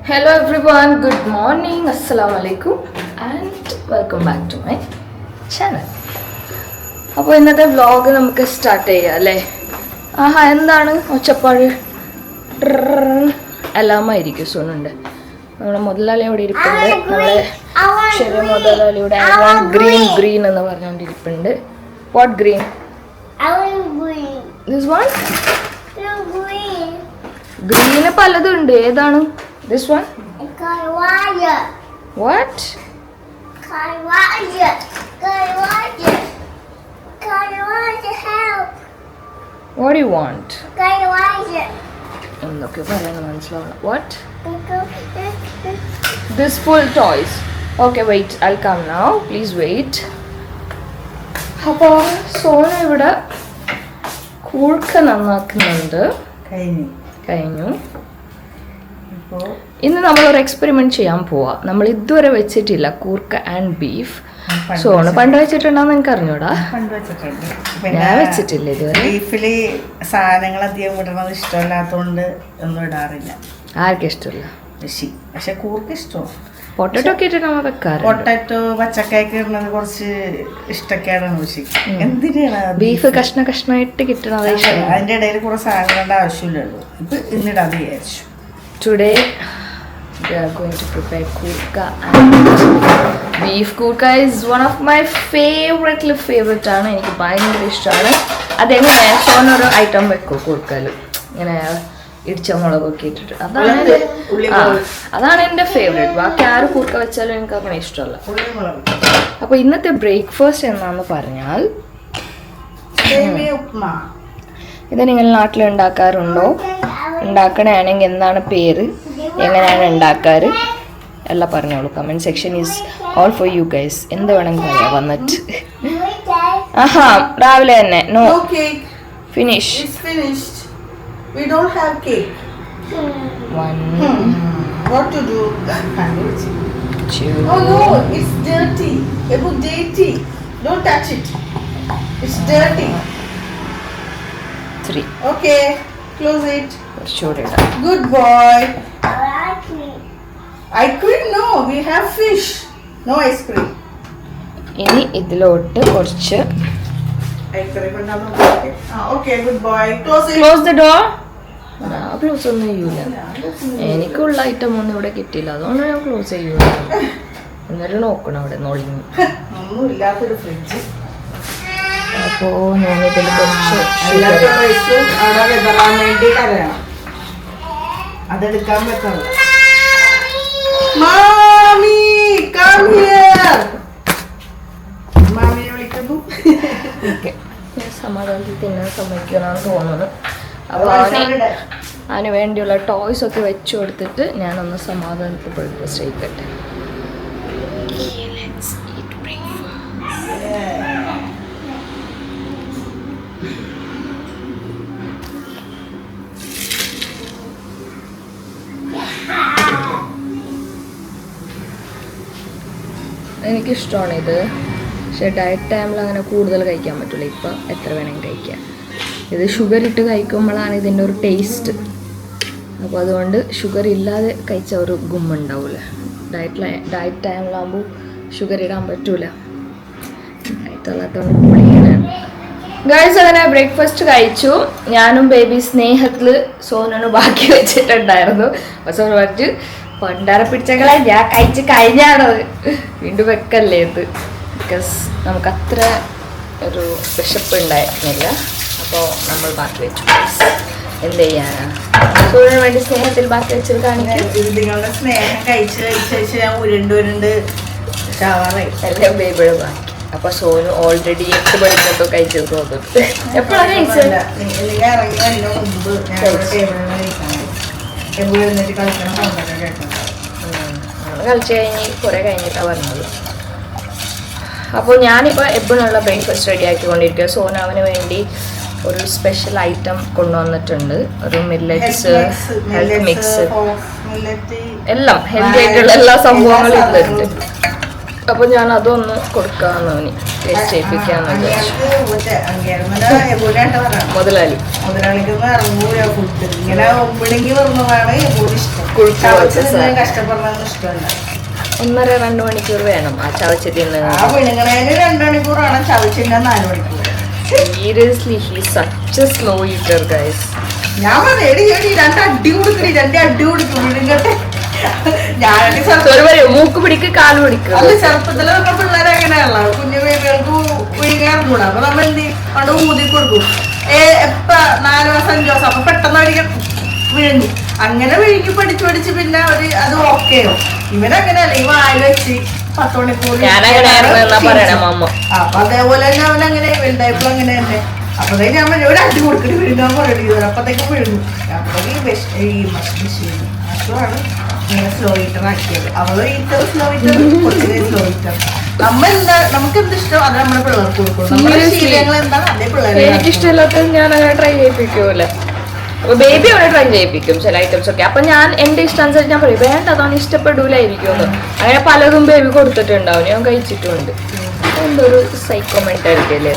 Hello everyone, good morning, assalamu alaikum and welcome back to my channel. അപ്പോൾ ഇന്നത്തെ vlog നമുക്ക് start ചെയ്യാം അല്ലേ? എന്താണ് ഒച്ചപ്പാട്? എല്ലാമായിരിക്കും സോണുണ്ട്. നമ്മുടെ മുതലാളി അവിടെ ഇരിപ്പുണ്ട്. നമ്മളെ ചെറിയ മുതലാളിയുടെ ഗ്രീൻ എന്ന് പറഞ്ഞുകൊണ്ടിരിപ്പുണ്ട്. What green? This one? ഗ്രീന് പലതുണ്ട്. ഏതാണ്? This one? Kaiwaya. What? Kaiwaya. Kaiwaya. Kaiwaya help. What do you want? Kaiwaya. Okay, what? This full toys. Okay, wait. I'll come now. Please wait. അപ്പോൾ സോന ഇവിടെ കൂർക്ക നന്നാക്കുന്നുണ്ട്. കഴിഞ്ഞു. ഇന്ന് നമ്മളൊരു എക്സ്പെരിമെന്റ് ചെയ്യാൻ പോവാ. നമ്മൾ ഇതുവരെ വെച്ചിട്ടില്ല കൂർക്ക ആൻഡ് ബീഫ്. സോണ് പണ്ട് വെച്ചിട്ടുണ്ടോന്ന് എനിക്ക് അറിഞ്ഞൂടാ. ഞാൻ വെച്ചിട്ടില്ല ഇതുവരെ. ബീഫില് സാധനങ്ങൾ അധികം ഇടണത് ഇഷ്ടമല്ലാത്തതുകൊണ്ട് ഒന്നും ഇടാറില്ല. ആർക്കും ഇഷ്ടമല്ല. പക്ഷെ കൂർക്ക ഇഷ്ടമാണ്. പൊട്ടറ്റോ ഒക്കെ ഇട്ട് നമ്മൾ വെക്കാറ്. പൊട്ടറ്റോ പച്ചക്കായ്ക്ക് ഇടുന്നത് കുറച്ച് ഇഷ്ടക്കേടാണ്. പക്ഷേ എന്തിനാണ് ബീഫ് കഷ്ണമായിട്ട് കിട്ടണത് ഇഷ്ടം. അതിന്റെ ഇടയിൽ കുറെ സാധനങ്ങളുടെ ആവശ്യമില്ലല്ലോ. ഇപ്പൊ ഇന്നിടാന്ന് വിചാരിച്ചു. Today we are going to prepare kurka and beef. Kurka is one of my favorite ആണ്. എനിക്ക് ഭയങ്കര ഇഷ്ടമാണ്. അതെങ്ങനെ സോനൊരു ഐറ്റം വെക്കും കൂർക്കയിൽ ഇങ്ങനെ ഇടിച്ച മുളകൊക്കെ ഇട്ടിട്ട്. അതാണ് എൻ്റെ ഫേവറേറ്റ്. ബാക്കി ആര് കൂർക്ക വെച്ചാലും എനിക്ക് അങ്ങനെ ഇഷ്ടമല്ല. അപ്പോൾ ഇന്നത്തെ ബ്രേക്ക്ഫാസ്റ്റ് എന്നാന്ന് പറഞ്ഞാൽ ഇത് നിങ്ങൾ നാട്ടിൽ ഉണ്ടാക്കാറുണ്ടോ? ഉണ്ടാക്കണമെങ്കിൽ എന്താണ് പേര്, എങ്ങനെയാണ് ഉണ്ടാക്കാറ് എല്ലാം പറഞ്ഞോളൂ. Comment section is all for you guys. എന്ത് വേണമെങ്കിൽ പറയാം വന്നിട്ട്. രാവിലെ തന്നെ no finish. We don't have cake. What to do? 2. Oh no, it's dirty. It's dirty. Don't touch it. It's dirty. 3. Okay, close it. Good boy. Ice cream? No, we have fish. No ice cream. ഇനി ഇതിലോട്ട് കുറച്ച് Okay, good boy. Close it. Close the door. Close ഒന്നും ചെയ്യൂല. എനിക്കുള്ള item ഒന്നും ഇവിടെ കിട്ടിയില്ല, അതുകൊണ്ട് ഞാൻ ക്ലോസ് ചെയ്യൂല. എന്നിട്ട് നോക്കണം അവിടെ നൊളിഞ്ഞു. ഒന്നുമില്ലാത്തൊരു ഫ്രിഡ്ജ്. അപ്പോ ഞാൻ ഇതിൽ കുറച്ച് അതെടുക്കാൻ പറ്റുള്ളൂ. മാമി കം ഹിയർ. മാമിയെ വിളിക്കുന്നു. സമാധാനത്തിൽ തിന്നാൻ സമ്മതിക്കണമെന്ന് തോന്നുന്നു. അപ്പോൾ അതിന് വേണ്ടിയുള്ള ടോയ്സ് ഒക്കെ വെച്ചു കൊടുത്തിട്ട് ഞാനൊന്ന് സമാധാനത്തിൽ ബ്രേക്ക്ഫാസ്റ്റ് കഴിക്കട്ടെ. എനിക്കിഷ്ടമാണ് ഇത്. പക്ഷേ ഡയറ്റ് ടൈമിൽ അങ്ങനെ കൂടുതൽ കഴിക്കാൻ പറ്റില്ല. ഇപ്പം എത്ര വേണമെങ്കിൽ കഴിക്കാം. ഇത് ഷുഗർ ഇട്ട് കഴിക്കുമ്പോഴാണ് ഇതിൻ്റെ ഒരു ടേസ്റ്റ്. അപ്പോൾ അതുകൊണ്ട് ഷുഗർ ഇല്ലാതെ കഴിച്ച ഒരു ഗുമ്മുണ്ടാവില്ല. ഡയറ്റ് ടൈമിലാകുമ്പോൾ ഷുഗർ ഇടാൻ പറ്റൂല. ഡയറ്റല്ലാത്തതുകൊണ്ട് പൊളിയാണ്. ഗേൾസ് അങ്ങനെ ബ്രേക്ക്ഫാസ്റ്റ് കഴിച്ചു. ഞാനും ബേബി സ്നേഹത്തിൽ സോനു ബാക്കി വെച്ചിട്ടുണ്ടായിരുന്നു. അപ്പോൾ സോനു പറഞ്ഞു പണ്ടാര പിടിച്ചകളെ ഞാൻ കഴിച്ച് കഴിഞ്ഞാണത്, വീണ്ടും വെക്കല്ലേ ഇത്. ബിക്കോസ് നമുക്കത്ര ഒരു വിശപ്പ് ഉണ്ടായിരുന്നില്ല. അപ്പോൾ നമ്മൾ ബാക്കി വെച്ചു. എന്ത് ചെയ്യാനാ? സോനു വേണ്ടി സ്നേഹത്തിൽ ബാക്കി വെച്ചത് കാണിക്കും. നിങ്ങളുടെ സ്നേഹം കഴിച്ച് ഞാൻ ഉരുണ്ട് എല്ലാം ബേബിയുടെ ബാക്കി. അപ്പൊ സോനു ഓൾറെഡി 8 മണിക്കൊക്കെ കഴിച്ചത് തോന്നുന്നു. എപ്പോഴാണ് കഴിച്ചത്? കളിച്ചു കഴിഞ്ഞ് കുറെ കഴിഞ്ഞിട്ടാണ് പറഞ്ഞത്. അപ്പോൾ ഞാനിപ്പോൾ എപ്പോഴുള്ള ബ്രേക്ക്ഫാസ്റ്റ് റെഡി ആക്കിക്കൊണ്ടിരിക്കുക. സോനു അവന് വേണ്ടി ഒരു സ്പെഷ്യൽ ഐറ്റം കൊണ്ടുവന്നിട്ടുണ്ട്. ഒരു മില്ലറ്റ്സ് ഹെൽത്ത് മിക്സ്, എല്ലാം ഹെൽത്തി ആയിട്ടുള്ള എല്ലാ സംഭവങ്ങളും ഇതിലുണ്ട്. അപ്പൊ ഞാൻ അതൊന്ന് കൊടുക്കാന്ന് ടേസ്റ്റ് ചെയ്യിപ്പിക്കാന്ന് മുതലാളി മുതലാളിക്ക് ഇറങ്ങൂല ഫുഡ് ഇങ്ങനെ ഒമ്പിളിക്ക് പറഞ്ഞതാണ് കഷ്ടപ്പെടണമെന്ന് ഇഷ്ടമല്ല. 1.5-2 മണിക്കൂർ വേണം ആ ചവച്ച് തിന്നുന്നത്. ആ വിഴുങ്ങണേന് 2 മണിക്കൂറാണ്, ചവച്ചില്ല 4 മണിക്കൂർ. Seriously, he's such a slow eater, guys. ഞാൻ പറഞ്ഞു എടി 2 അടി കൊടുക്കും വിഴുങ്ങട്ടെ. മൂക്ക് പിടിക്ക് കാല് പിടിക്കും. അത് ചെറുപ്പത്തില് നമ്മുടെ പിള്ളേരെ അങ്ങനെയല്ല, കുഞ്ഞു ബേബികൾക്ക് വിഴുങ്ങാറുകൂടാ. അപ്പൊ നമ്മൾ എന്ത് അവിടെ ഊതി കൊടുക്കും. എപ്പ 4 ദിവസം 5 ദിവസം അപ്പൊ പെട്ടെന്ന് അടിക്കാൻ വിഴുങ്ങി. അങ്ങനെ വിഴുങ്ങി പഠിച്ച് പിന്നെ അത് ഓക്കെയോ. ഇവനങ്ങനെയല്ല, ഈ വായിൽ വെച്ച് 10 മണിക്കൂർ. അപ്പൊ അതേപോലെ തന്നെ അവനങ്ങനെ വലുതായപ്പോൾ അങ്ങനെ തന്നെ. അപ്പത്തേക്ക് ഞാൻ ഒരു അടി കൊടുക്കട്ട് വിഴുങ്ങാൻ പറയുന്നത്. അപ്പത്തേക്കും വിഴുങ്ങും. അപ്പോഴേക്ക് ഈ മഷാണ് ഇങ്ങനെ സ്ലോ ഈറ്റർ ആക്കിയത്. അവള് ഈറ്റർ സ്ലോ ഈറ്റർ, കൊച്ചിനെ സ്ലോ ഈറ്റർ. നമുക്ക് എന്ത് ഇഷ്ടം അത് നമ്മുടെ പിള്ളേർക്ക് കൊടുക്കും. നമ്മുടെ ശീലങ്ങൾ എന്താണ് അതേ പിള്ളേരെ. എനിക്കിഷ്ടമില്ലാത്ത ഞാൻ അങ്ങനെ ട്രൈ ചെയ്യിപ്പിക്കുമല്ലോ. അപ്പൊ ബേബി അവിടെ ട്രൈ ചെയ്യിപ്പിക്കും ചില ഐറ്റംസ് ഒക്കെ. അപ്പൊ ഞാൻ എന്റെ ഇഷ്ടാനുസരിച്ച് ഞാൻ പറയും വേണ്ട അതാണ് ഇഷ്ടപ്പെടൂലായിരിക്കുമെന്ന്. അങ്ങനെ പലതും ബേബി കൊടുത്തിട്ടുണ്ടാവും, ഞാൻ കഴിച്ചിട്ടുണ്ട്. എന്തൊരു സൈക്കോ മെന്റാലിറ്റി അല്ലേ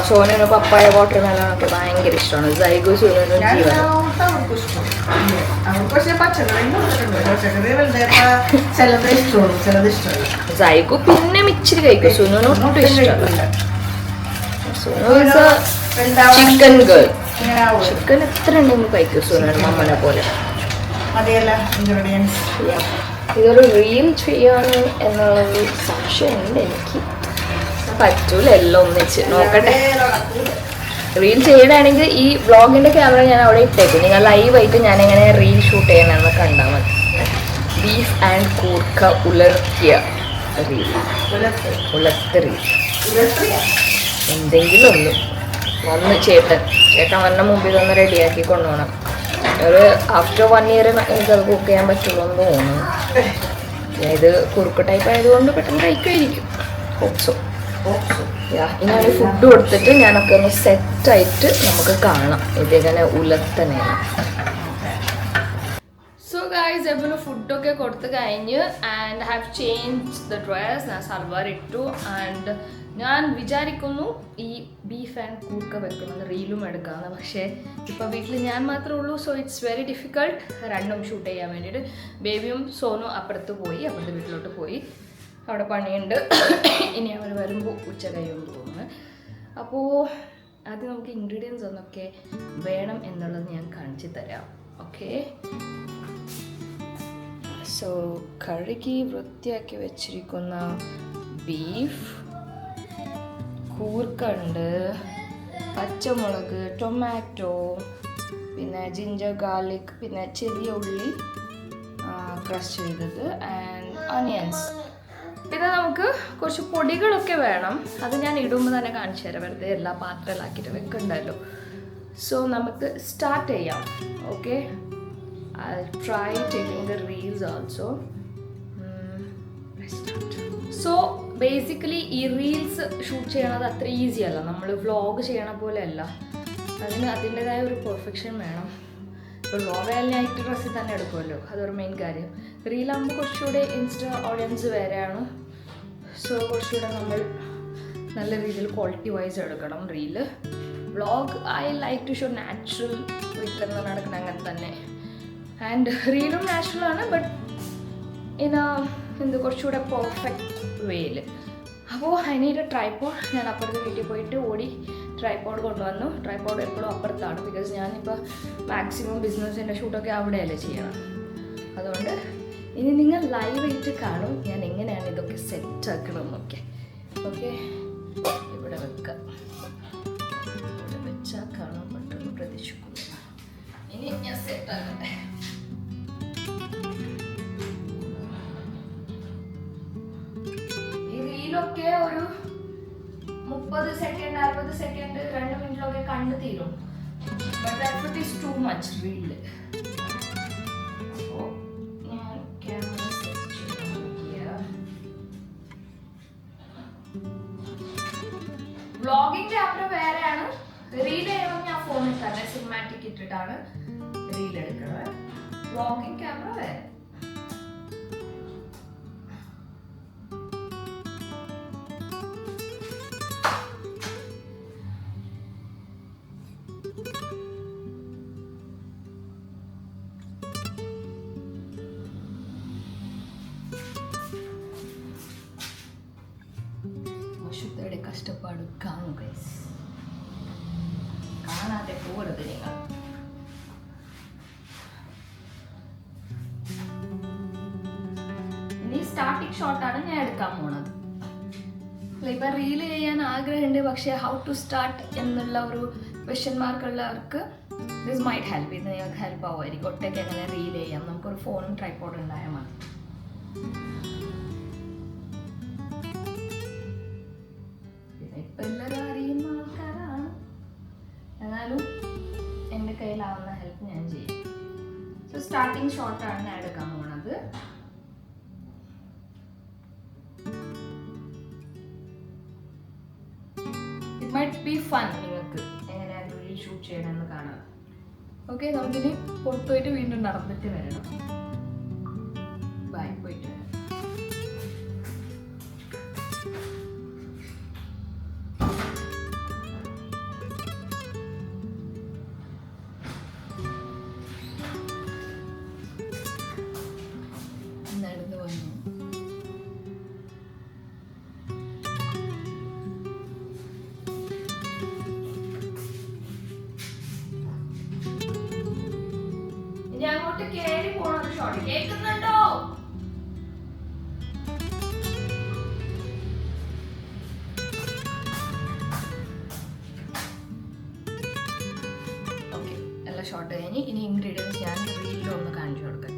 സോനു പപ്പായ വാട്ടർ മെലോണൊക്കെ ഭയങ്കര ഇഷ്ടമാണ്. സൈഗു സോനു സൈഗു പിന്നെ ഇച്ചിരി കഴിക്കും, സോനു ഒട്ടും ഇഷ്ടമല്ല. ചിക്കൻ ഗേൾ, ചിക്കൻ എത്ര ഉണ്ടെങ്കിലും കഴിക്കും സോനു മമ്മനെ പോലെ. ഇതൊരു റീൽ ചെയ്യാണ് എന്നുള്ളൊരു സംശയമുണ്ട് എനിക്ക്. പറ്റൂല എല്ലാം ഒന്നിച്ച് നോക്കട്ടെ. റീൽ ചെയ്യണമെങ്കിൽ ഈ വ്ളോഗിന്റെ ക്യാമറ ഞാൻ അവിടെ ഇട്ടേക്കും. നിങ്ങൾ ലൈവായിട്ട് ഞാൻ എങ്ങനെ റീൽ ഷൂട്ട് ചെയ്യണമെന്ന് കണ്ടാൽ മതി. ബീഫ് ആൻഡ് കൂർക്ക ഉലർത്തിയ റീൽ, ഉലർത്ത റീൽ എന്തെങ്കിലും ഒന്ന് ചേട്ടൻ വന്ന മുമ്പ് ഇതൊന്ന് റെഡിയാക്കി കൊണ്ടുപോകണം. ഒരു ആഫ്റ്റർ 1 year എനിക്കത് കുക്ക് ചെയ്യാൻ പറ്റുള്ളൂ എന്ന് തോന്നുന്നു. ഇത് കുറുക്ക് ടൈപ്പ് ആയതുകൊണ്ട് പെട്ടെന്ന് കഴിക്കുമായിരിക്കും. ഹോപ്സോ. ഇനി ഫുഡ് കൊടുത്തിട്ട് ഞാനൊക്കെ ഒന്ന് സെറ്റായിട്ട് നമുക്ക് കാണാം ഇതെങ്ങനെ ഉലത്തനെയാണ്. സോ ഗൈസ് എപ്പോഴും ഫുഡൊക്കെ കൊടുത്ത് കഴിഞ്ഞ് and have change the dress. ഞാൻ സൽവാർ ഇട്ടു ആൻഡ് ഞാൻ വിചാരിക്കുന്നു ഈ ബീഫ് ആൻഡ് കൂർക്ക വെക്കുന്നത് റീലും എടുക്കാമെന്ന്. പക്ഷേ ഇപ്പം വീട്ടിൽ ഞാൻ മാത്രമേ ഉള്ളൂ. സോ ഇറ്റ്സ് വെരി ഡിഫിക്കൾട്ട് രണ്ടും ഷൂട്ട് ചെയ്യാൻ വേണ്ടിയിട്ട്. ബേബിയും സോനും അപ്പുറത്തെ വീട്ടിലോട്ട് പോയി, അവിടെ പണിയുണ്ട്. ഇനി അവർ വരുമ്പോൾ ഉച്ച കഴിയുമെന്ന് തോന്നുന്നു. അപ്പോൾ ആദ്യം നമുക്ക് ഇൻഗ്രീഡിയൻസ് ഒന്നൊക്കെ വേണം എന്നുള്ളത് ഞാൻ കാണിച്ചു തരാം. ഓക്കെ, സോ കഴുകി വൃത്തിയാക്കി വെച്ചിരിക്കുന്ന ബീഫ്, കൂർക്ക ഉണ്ട്, പച്ചമുളക്, ടൊമാറ്റോ, പിന്നെ ജിഞ്ചർ ഗാർലിക്, പിന്നെ ചെറിയ ഉള്ളി ക്രഷ് ചെയ്തത് ആൻഡ് ഓണിയൻസ്. പിന്നെ നമുക്ക് കുറച്ച് പൊടികളൊക്കെ വേണം. അത് ഞാൻ ഇടുമ്പോൾ തന്നെ കാണിച്ചു തരാം, വെറുതെ എല്ലാ പാത്രത്തിലാക്കിയിട്ട് വെക്കണ്ടല്ലോ. സോ നമുക്ക് സ്റ്റാർട്ട് ചെയ്യാം. Okay, I try taking the reels also. So basically ഈ റീൽസ് ഷൂട്ട് ചെയ്യണത് അത്ര ഈസി അല്ല. നമ്മൾ വ്ളോഗ് ചെയ്യണ പോലെ അല്ല, അതിന് അതിൻ്റെതായ ഒരു പെർഫെക്ഷൻ വേണം. ഇപ്പോൾ വ്ളോഗ് ആയിട്ട് ഡ്രസ്സിൽ തന്നെ എടുക്കുമല്ലോ, അതൊരു മെയിൻ കാര്യം. റീലാകുമ്പോൾ കുറച്ചുകൂടെ ഇൻസ്റ്റാ ഓഡിയൻസ് വേറെയാണ്. സോ കുറച്ചുകൂടെ നമ്മൾ നല്ല രീതിയിൽ ക്വാളിറ്റി വൈസ് എടുക്കണം reel. Vlog I like to show natural, വീട്ടിലെന്ന് നടക്കണം അങ്ങനെ തന്നെ. ആൻഡ് റീലും നാച്ചുറലാണ്, ബട്ട് എന്ത് കുറച്ചുകൂടെ പെർഫെക്റ്റ് വേയിൽ. അപ്പോൾ അതിനൊരു ട്രൈപോഡ് ഞാൻ അപ്പുറത്തെ വീട്ടിൽ പോയിട്ട് ഓടി ട്രൈപോഡ് കൊണ്ടുവന്നു. ട്രൈപോഡ് എപ്പോഴും അപ്പുറത്താണ്, ബിക്കോസ് ഞാനിപ്പോൾ മാക്സിമം ബിസിനസ്സിൻ്റെ ഷൂട്ടൊക്കെ അവിടെയല്ലേ ചെയ്യണം. അതുകൊണ്ട് ഇനി നിങ്ങൾ ലൈവായിട്ട് കാണും ഞാൻ എങ്ങനെയാണ് ഇതൊക്കെ സെറ്റ് ആക്കണമെന്നൊക്കെ. ഓക്കെ, ഇവിടെ വെക്കാം. ഇവിടെ വെച്ചാൽ കാണാൻ പറ്റുമെന്ന് പ്രതീക്ഷിക്കുന്നു. ഇനി ഞാൻ സെറ്റ് ആക്കട്ടെ. ഒക്കെ ഒരു 30 സെക്കൻഡ് 60 സെക്കൻഡ് 2 മിനിറ്റിലൊക്കെ കണ്ടു തീരും. But that is too much reel. അപ്പോൾ ഞാൻ ക്യാമറ സെറ്റ് ചെയ്യാം. വ്ളോഗിംഗ് ക്യാമറ വേറെയാണ്. റീൽ ചെയ്യുമ്പോൾ ഞാൻ ഫോണിൽ തന്നെ സിനിമാറ്റിക് ഇട്ടിട്ടാണ് റീൽ എടുക്കുന്നത്. walking camera है. മഷുത്തയുടെ കഷ്ടപ്പാട് കാണൂ ഗൈസ്. കാണാതെ പോകരുത് നിങ്ങൾ. ഇനി സ്റ്റാർട്ടിംഗ് ഷോട്ടാണ് ഞാൻ എടുക്കാൻ പോണത്. ഇപ്പൊ റീല് ചെയ്യാൻ ആഗ്രഹമുണ്ട്, പക്ഷെ ഹൗ ടു സ്റ്റാർട്ട് എന്നുള്ള ഒരു ക്വസ്റ്റ്യൻ മാർക്ക് ഉള്ളവർക്ക് ദിസ് മൈറ്റ് ഹെൽപ്പ്. ഇത് നിങ്ങൾക്ക് ഹെൽപ്പ് ആവുമായിരിക്കും. ഒറ്റയ്ക്ക് എങ്ങനെ റീൽ ചെയ്യാം, നമുക്കൊരു ഫോണും ട്രൈപോഡും ഉണ്ടായാൽ മതി. പിന്നെ ഇപ്പൊ എല്ലാവരും അറിയുന്ന ആൾക്കാരാണ്, എന്നാലും എൻ്റെ കയ്യിലാവുന്ന ഹെൽപ്പ് ഞാൻ ചെയ്യും. സോ സ്റ്റാർട്ടിങ് ഷോട്ടാണ് ഞാൻ എടുക്കാൻ പോണത്. ഇറ്റ് മൈറ്റ് ബി ഫൺ നിങ്ങൾക്ക് എങ്ങനെയാണ് റീൽ ഷൂട്ട് ചെയ്യണമെന്ന് കാണാം. ഓക്കെ, നമുക്കിനി പുറത്തുപോയിട്ട് വീണ്ടും നടന്നിട്ട് വരണം. ബൈ, പോയിട്ട് വരാം. നടന്നു വന്നു. ഇനി അങ്ങോട്ട് കേറി പോണ ഒരു ഷോട്ട് കേൾക്കുന്നുണ്ടോ? ഓക്കെ, എല്ലാ ഷോട്ട് കഴിഞ്ഞ് ഇനി ഇൻഗ്രീഡിയൻസ് ഞാൻ റീലൊന്ന് കാണിച്ചു കൊടുക്കട്ടെ.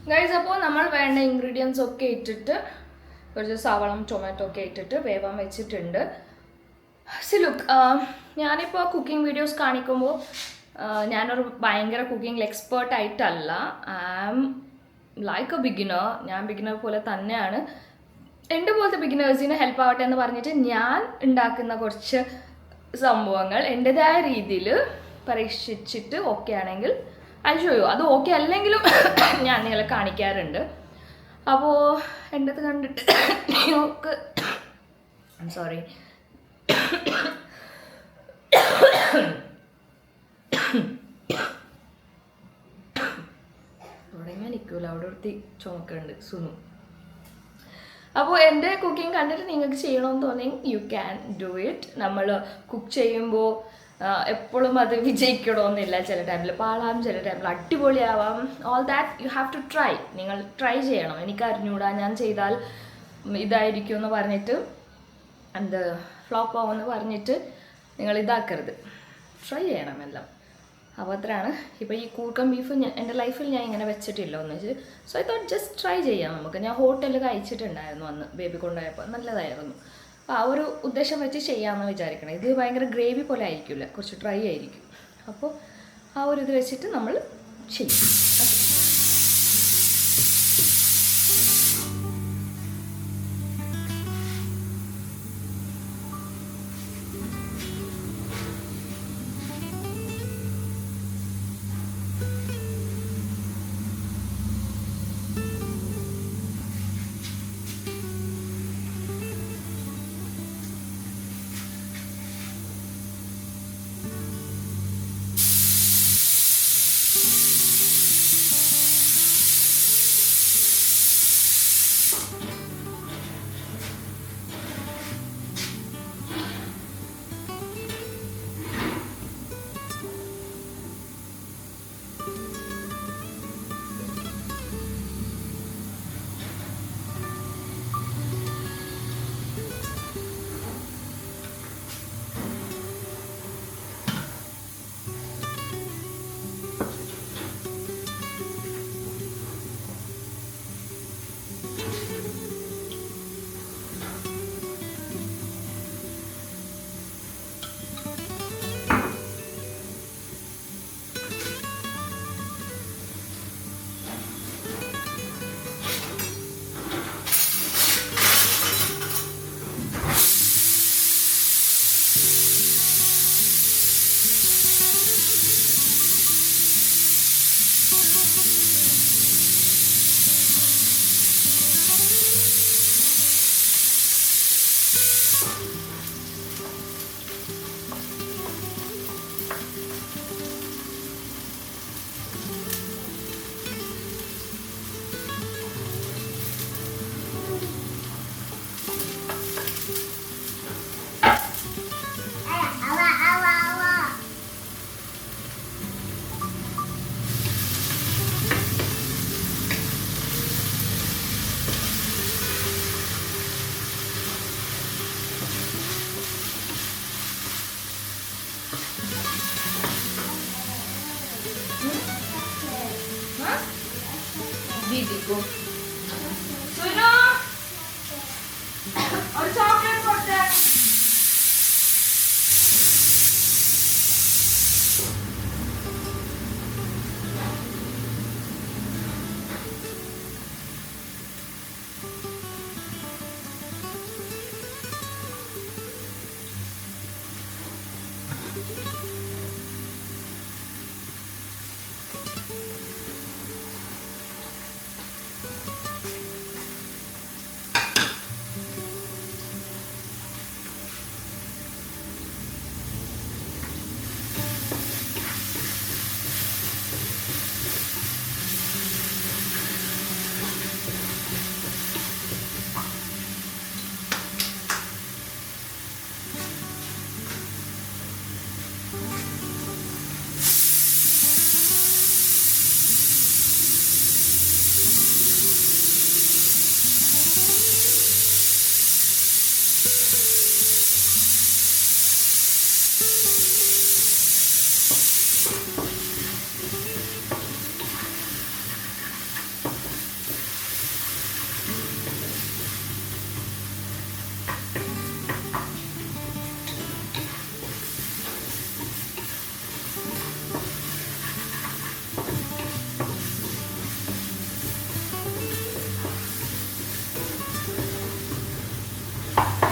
ഗൈസ്, അപ്പോൾ നമ്മൾ വേണ്ട ഇൻഗ്രീഡിയൻസ് ഒക്കെ ഇട്ടിട്ട് കുറച്ച് സവളം ടൊമാറ്റോ ഒക്കെ ഇട്ടിട്ട് വേവാൻ വെച്ചിട്ടുണ്ട്. സി ലുക്ക്, ഞാനിപ്പോൾ കുക്കിംഗ് വീഡിയോസ് കാണിക്കുമ്പോൾ ഞാനൊരു ഭയങ്കര കുക്കിംഗ് എക്സ്പേർട്ട് ആയിട്ടല്ല. I am like a beginner. ഞാൻ ബിഗിനർ പോലെ തന്നെയാണ്. എൻ്റെ പോലത്തെ ബിഗിനേഴ്സിന് ഹെൽപ്പ് ആവട്ടെ എന്ന് പറഞ്ഞിട്ട് ഞാൻ ഉണ്ടാക്കുന്ന കുറച്ച് സംഭവങ്ങൾ എൻ്റെതായ രീതിയിൽ പരീക്ഷിച്ചിട്ട് ഓക്കെ ആണെങ്കിൽ അത് ഷോ യു. അത് ഓക്കെ അല്ലെങ്കിലും ഞാൻ നിങ്ങളെ കാണിക്കാറുണ്ട്. അപ്പോൾ എൻ്റെ അത് കണ്ടിട്ട് നിങ്ങൾക്ക് സോറി തുടങ്ങാൻ നിൽക്കൂല, അവിടെ ഒരുത്തി ചുമക്കുന്നുണ്ട് സുനു. അപ്പോൾ എൻ്റെ കുക്കിംഗ് കണ്ടിട്ട് നിങ്ങൾക്ക് ചെയ്യണമെന്ന് തോന്നി യു ക്യാൻ ഡു ഇറ്റ്. നമ്മൾ കുക്ക് ചെയ്യുമ്പോൾ എപ്പോഴും അത് വിജയിക്കണമെന്നില്ല. ചില ടൈമിൽ പാളാം, ചില ടൈമിൽ അടിപൊളിയാവാം. All that you have to try. നിങ്ങൾ ട്രൈ ചെയ്യണം. എനിക്ക് അറിഞ്ഞൂടാ, ഞാൻ ചെയ്താൽ ഇതായിരിക്കും എന്ന് പറഞ്ഞിട്ട് എന്ത് ഫ്ലോപ്പ് ആവുമെന്ന് പറഞ്ഞിട്ട് നിങ്ങൾ ഇതാക്കരുത്. ട്രൈ ചെയ്യണം എല്ലാം. അപ്പോൾ അത്രയാണ്. ഇപ്പോൾ ഈ കൂർക്കം ബീഫ് എൻ്റെ ലൈഫിൽ ഞാൻ ഇങ്ങനെ വെച്ചിട്ടില്ല ഒന്നിച്ച്. So I thought just try ചെയ്യാം നമുക്ക്. ഞാൻ ഹോട്ടലിൽ കഴിച്ചിട്ടുണ്ടായിരുന്നു അന്ന് ബേബി കൊണ്ടുപോയപ്പോൾ, നല്ലതായിരുന്നു. അപ്പോൾ ആ ഒരു ഉദ്ദേശം വെച്ച് ചെയ്യാമെന്ന് വിചാരിക്കണം. ഇത് ഭയങ്കര ഗ്രേവി പോലെ ആയിരിക്കില്ല, കുറച്ച് ഡ്രൈ ആയിരിക്കും. അപ്പോൾ ആ ഒരു ഇത് വെച്ചിട്ട് നമ്മൾ ചെയ്യും. Go. Suno! Or chocolate for that.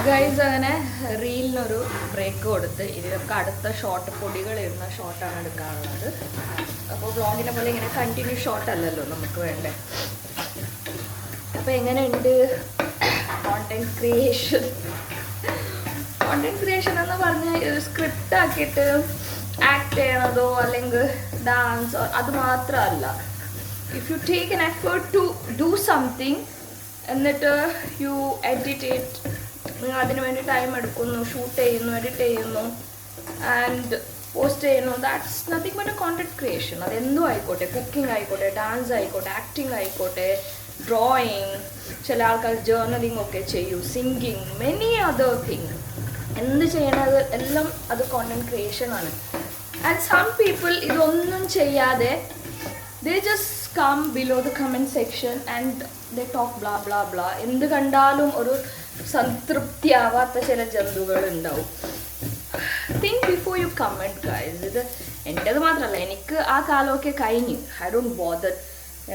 Guys അങ്ങനെ റീലിനൊരു ബ്രേക്ക് കൊടുത്ത് ഇതിലൊക്കെ അടുത്ത ഷോർട്ട് പൊടികൾ ഇടുന്ന ഷോർട്ടാണ് എടുക്കാനുള്ളത്. അപ്പോൾ വ്ളോഗിനെ പോലെ ഇങ്ങനെ കണ്ടിന്യൂ ഷോർട്ട് അല്ലല്ലോ നമുക്ക് വേണ്ടേ. അപ്പോൾ എങ്ങനെയുണ്ട് കോണ്ടന്റ് ക്രിയേഷൻ? കോണ്ടന്റ് ക്രിയേഷൻ എന്ന് പറഞ്ഞാൽ സ്ക്രിപ്റ്റ് ആക്കിയിട്ട് ആക്ട് ചെയ്യണതോ അല്ലെങ്കിൽ ഡാൻസോ അത് മാത്രമല്ല. If you take an effort to do something എന്നിട്ട് യു എഡിറ്റ് ഇറ്റ്, നിങ്ങൾ അതിന് വേണ്ടി ടൈം എടുക്കുന്നു, ഷൂട്ട് ചെയ്യുന്നു, എഡിറ്റ് ചെയ്യുന്നു ആൻഡ് പോസ്റ്റ് ചെയ്യുന്നു, that's nothing but a content creation. അതെന്തും ആയിക്കോട്ടെ, കുക്കിംഗ് ആയിക്കോട്ടെ, ഡാൻസ് ആയിക്കോട്ടെ, ആക്ടിങ് ആയിക്കോട്ടെ, ഡ്രോയിങ്, ചില ആൾക്കാർ ജേർണലിംഗ് ഒക്കെ ചെയ്യും, സിംഗിങ്, മെനി അതർ തിങ്. എന്ത് ചെയ്യണത് എല്ലാം അത് കോണ്ടന്റ് ക്രിയേഷൻ ആണ്. ആൻഡ് സം പീപ്പിൾ ഇതൊന്നും ചെയ്യാതെ they just come below the comment section and they talk blah blah blah. എന്ത് കണ്ടാലും ഒരു സംതൃപ്തിയാവാത്ത ചില ജന്തുക്കൾ ഉണ്ടാവും. Think before you comment guys. ഇത് എൻ്റേത് മാത്രമല്ല, എനിക്ക് ആ കാലമൊക്കെ കഴിഞ്ഞു. I don't bother.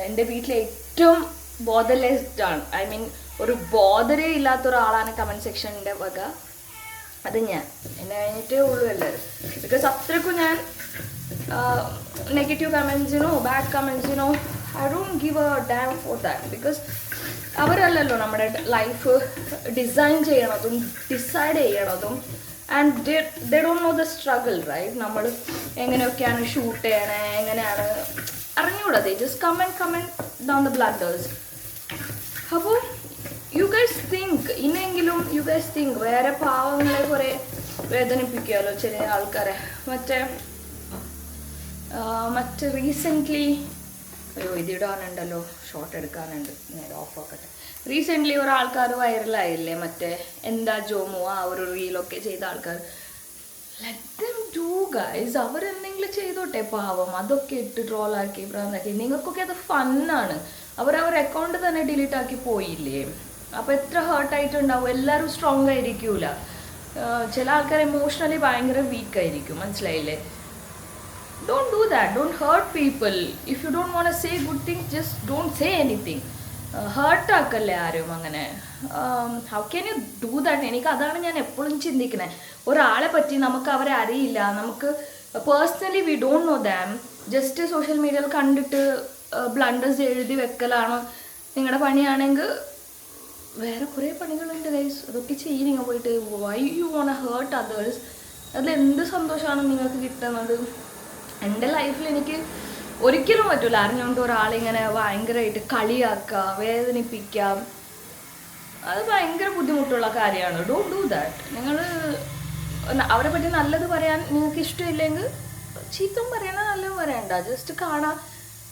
എൻ്റെ വീട്ടിലെ ഏറ്റവും ബോദർലെസ്ഡ് ആണ്. ഐ മീൻ ഒരു ബോദരേ ഇല്ലാത്ത ഒരാളാണ് കമൻറ്റ് സെക്ഷൻ്റെ വക. അത് ഞാൻ എന്നെ കഴിഞ്ഞിട്ടേ ഉള്ളൂ എല്ലാവരും. ബിക്കോസ് അത്രയ്ക്കും ഞാൻ നെഗറ്റീവ് കമൻസിനോ ബാഡ് കമൻസിനോ I don't give a damn for that. Because അവരല്ലല്ലോ നമ്മുടെ ലൈഫ് ഡിസൈൻ ചെയ്യണതും ഡിസൈഡ് ചെയ്യണതും. And they don't know the struggle right. നമ്മൾ എങ്ങനെയൊക്കെയാണ് ഷൂട്ട് ചെയ്യണേ, എങ്ങനെയാണ് അറിഞ്ഞുകൂടാ. They just comment down the blunders. അപ്പോൾ യു ഗൈസ് തിങ്ക്, ഇനിയെങ്കിലും യു ഗൈസ് തിങ്ക്. വേറെ പാവങ്ങളെ കുറേ വേദനിപ്പിക്കുമല്ലോ ചില ആൾക്കാരെ. മറ്റ് റീസെൻ്റ്ലി ഇതിടാനുണ്ടല്ലോ, ഷോർട്ട് എടുക്കാനുണ്ട്, നേരെ ഓഫ് ആക്കട്ടെ. റീസെൻ്റ്ലി ഒരാൾക്കാർ വൈറലായില്ലേ, മറ്റേ എന്താ ജോമോ, ആ ഒരു റീലൊക്കെ ചെയ്ത ആൾക്കാർ. Let them do guys. അവരെന്തെങ്കിലും ചെയ്തോട്ടെ പാവം. അതൊക്കെ ഇട്ട് ട്രോളാക്കി പ്രാന്താക്കി. നിങ്ങൾക്കൊക്കെ അത് ഫണ്ണാണ്. അവർ അക്കൗണ്ട് തന്നെ ഡിലീറ്റ് ആക്കി പോയില്ലേ. അപ്പോൾ എത്ര ഹേർട്ടായിട്ടുണ്ടാവും. എല്ലാവരും സ്ട്രോങ് ആയിരിക്കൂല. ചില ആൾക്കാർ എമോഷണലി ഭയങ്കര വീക്കായിരിക്കും, മനസ്സിലായില്ലേ. Don't do that. Don't hurt people. If you don't want to say good things, just don't say anything. Hurt ആക്കല്ലേ ആരും അങ്ങനെ. How can you do that? എനിക്ക് അതാണ് ഞാൻ എപ്പോഴും ചിന്തിക്കുന്നത്. ഒരാളെ പറ്റി നമുക്ക് അവരെ അറിയില്ല, നമുക്ക് personally we don't know them. Just social മീഡിയയിൽ കണ്ടിട്ട് ബ്ലണ്ടേഴ്സ് എഴുതി വെക്കലാണ് നിങ്ങളുടെ പണിയാണെങ്കിൽ വേറെ കുറേ പണികളുണ്ട് ഗൈസ്. അതൊക്കെ ചെയ്യും നിങ്ങൾ പോയിട്ട്. Why you won't hurt others? അതിലെന്ത് സന്തോഷമാണ് നിങ്ങൾക്ക് കിട്ടുന്നത്? എൻ്റെ ലൈഫിൽ എനിക്ക് ഒരിക്കലും പറ്റില്ല അറിഞ്ഞുകൊണ്ട് ഒരാളിങ്ങനെ ഭയങ്കരമായിട്ട് കളിയാക്കുക, വേദനിപ്പിക്കാം. അത് ഭയങ്കര ബുദ്ധിമുട്ടുള്ള കാര്യമാണ്. Don't do that. നിങ്ങൾ അവരെ പറ്റി നല്ലത് പറയാൻ നിങ്ങൾക്ക് ഇഷ്ടമില്ലെങ്കിൽ ചീത്തം പറയണ നല്ലതും പറയണ്ട. ജസ്റ്റ്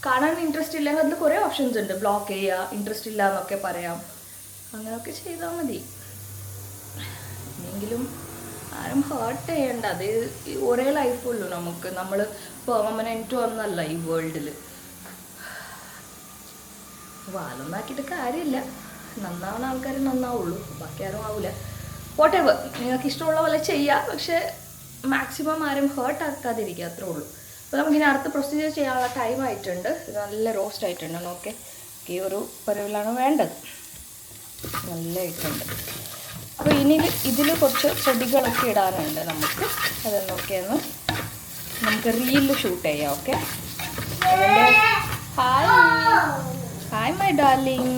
കാണാൻ ഇൻട്രസ്റ്റ് ഇല്ലെങ്കിൽ അതിൽ കുറേ ഓപ്ഷൻസ് ഉണ്ട്. ബ്ലോക്ക് ചെയ്യുക, ഇൻട്രസ്റ്റ് ഇല്ല എന്നൊക്കെ പറയാം. അങ്ങനെയൊക്കെ ചെയ്താൽ മതി. എങ്കിലും ആരും ഹേർട്ട് ചെയ്യണ്ട. അത് ഒരേ ലൈഫുള്ളൂ നമുക്ക്. നമ്മൾ പെർമനൻറ്റ് ഒന്നല്ല ഈ വേൾഡിൽ. വാലൊന്നാക്കിയിട്ട് കാര്യമില്ല. നന്നാവുന്ന ആൾക്കാർ നന്നാവുള്ളൂ, ബാക്കി ആരും ആവില്ല. വോട്ടെവർ, നിങ്ങൾക്ക് ഇഷ്ടമുള്ള പോലെ ചെയ്യുക. പക്ഷേ മാക്സിമം ആരും ഹേർട്ട് ആക്കാതിരിക്കുക, അത്രേ ഉള്ളൂ. അപ്പോൾ നമുക്കിനി അടുത്ത പ്രൊസീജിയർ ചെയ്യാനുള്ള ടൈം ആയിട്ടുണ്ട്. ഇത് നല്ല റോസ്റ്റ് ആയിട്ടുണ്ട്. നോക്കെ ഈ ഒരു പരുവിലാണ് വേണ്ടത്. നല്ലതായിട്ടുണ്ട്. അപ്പോൾ ഇനി ഇതിൽ കുറച്ച് പൊടികളൊക്കെ ഇടാനുണ്ട് നമുക്ക്. അതെന്നൊക്കെയെന്ന് നമുക്ക് റീലിൽ ഷൂട്ട് ചെയ്യാം. ഓക്കെ. Hi my darling.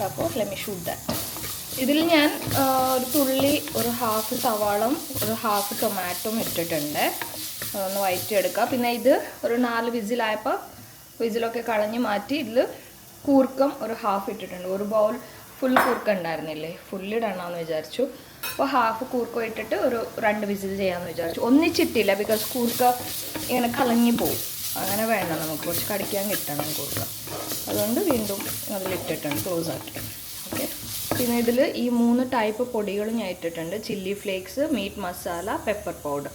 അപ്പോൾ ലെറ്റ് മീ ഷൂട്ട് ദാറ്റ്. ഇതിൽ ഞാൻ ഒരു തുള്ളി, ഒരു ഹാഫ് സവാളം, ഒരു ഹാഫ് ടൊമാറ്റോ ഇട്ടിട്ടുണ്ട്. ഒന്ന് വഴറ്റിയെടുക്കുക. പിന്നെ ഇത് ഒരു 4 വിസിലായപ്പോൾ വിസിലൊക്കെ കളഞ്ഞ് മാറ്റി ഇതിൽ കൂർക്കം ഒരു ഹാഫ് ഇട്ടിട്ടുണ്ട്. ഒരു ബൗൾ ഫുൾ കൂർക്ക ഉണ്ടായിരുന്നില്ലേ, ഫുള്ളിടണമെന്ന് വിചാരിച്ചു. അപ്പോൾ ഹാഫ് കൂർക്ക ഇട്ടിട്ട് ഒരു 2 വിസിൽ ചെയ്യാമെന്ന് വിചാരിച്ചു. ഒന്നിച്ചിട്ടില്ല, ബിക്കോസ് കൂർക്ക ഇങ്ങനെ കളഞ്ഞു പോവും. അങ്ങനെ വേണം, നമുക്ക് കുറച്ച് കടിക്കാൻ കിട്ടണം കൂർക്ക. അതുകൊണ്ട് വീണ്ടും അതിലിട്ടിട്ടുണ്ട്, ക്ലോസ് ആക്കി. ഓക്കെ. പിന്നെ ഇതിൽ ഈ 3 ടൈപ്പ് പൊടികൾ ഞാൻ ഇട്ടിട്ടുണ്ട്. Chilli flakes, meat masala, pepper powder.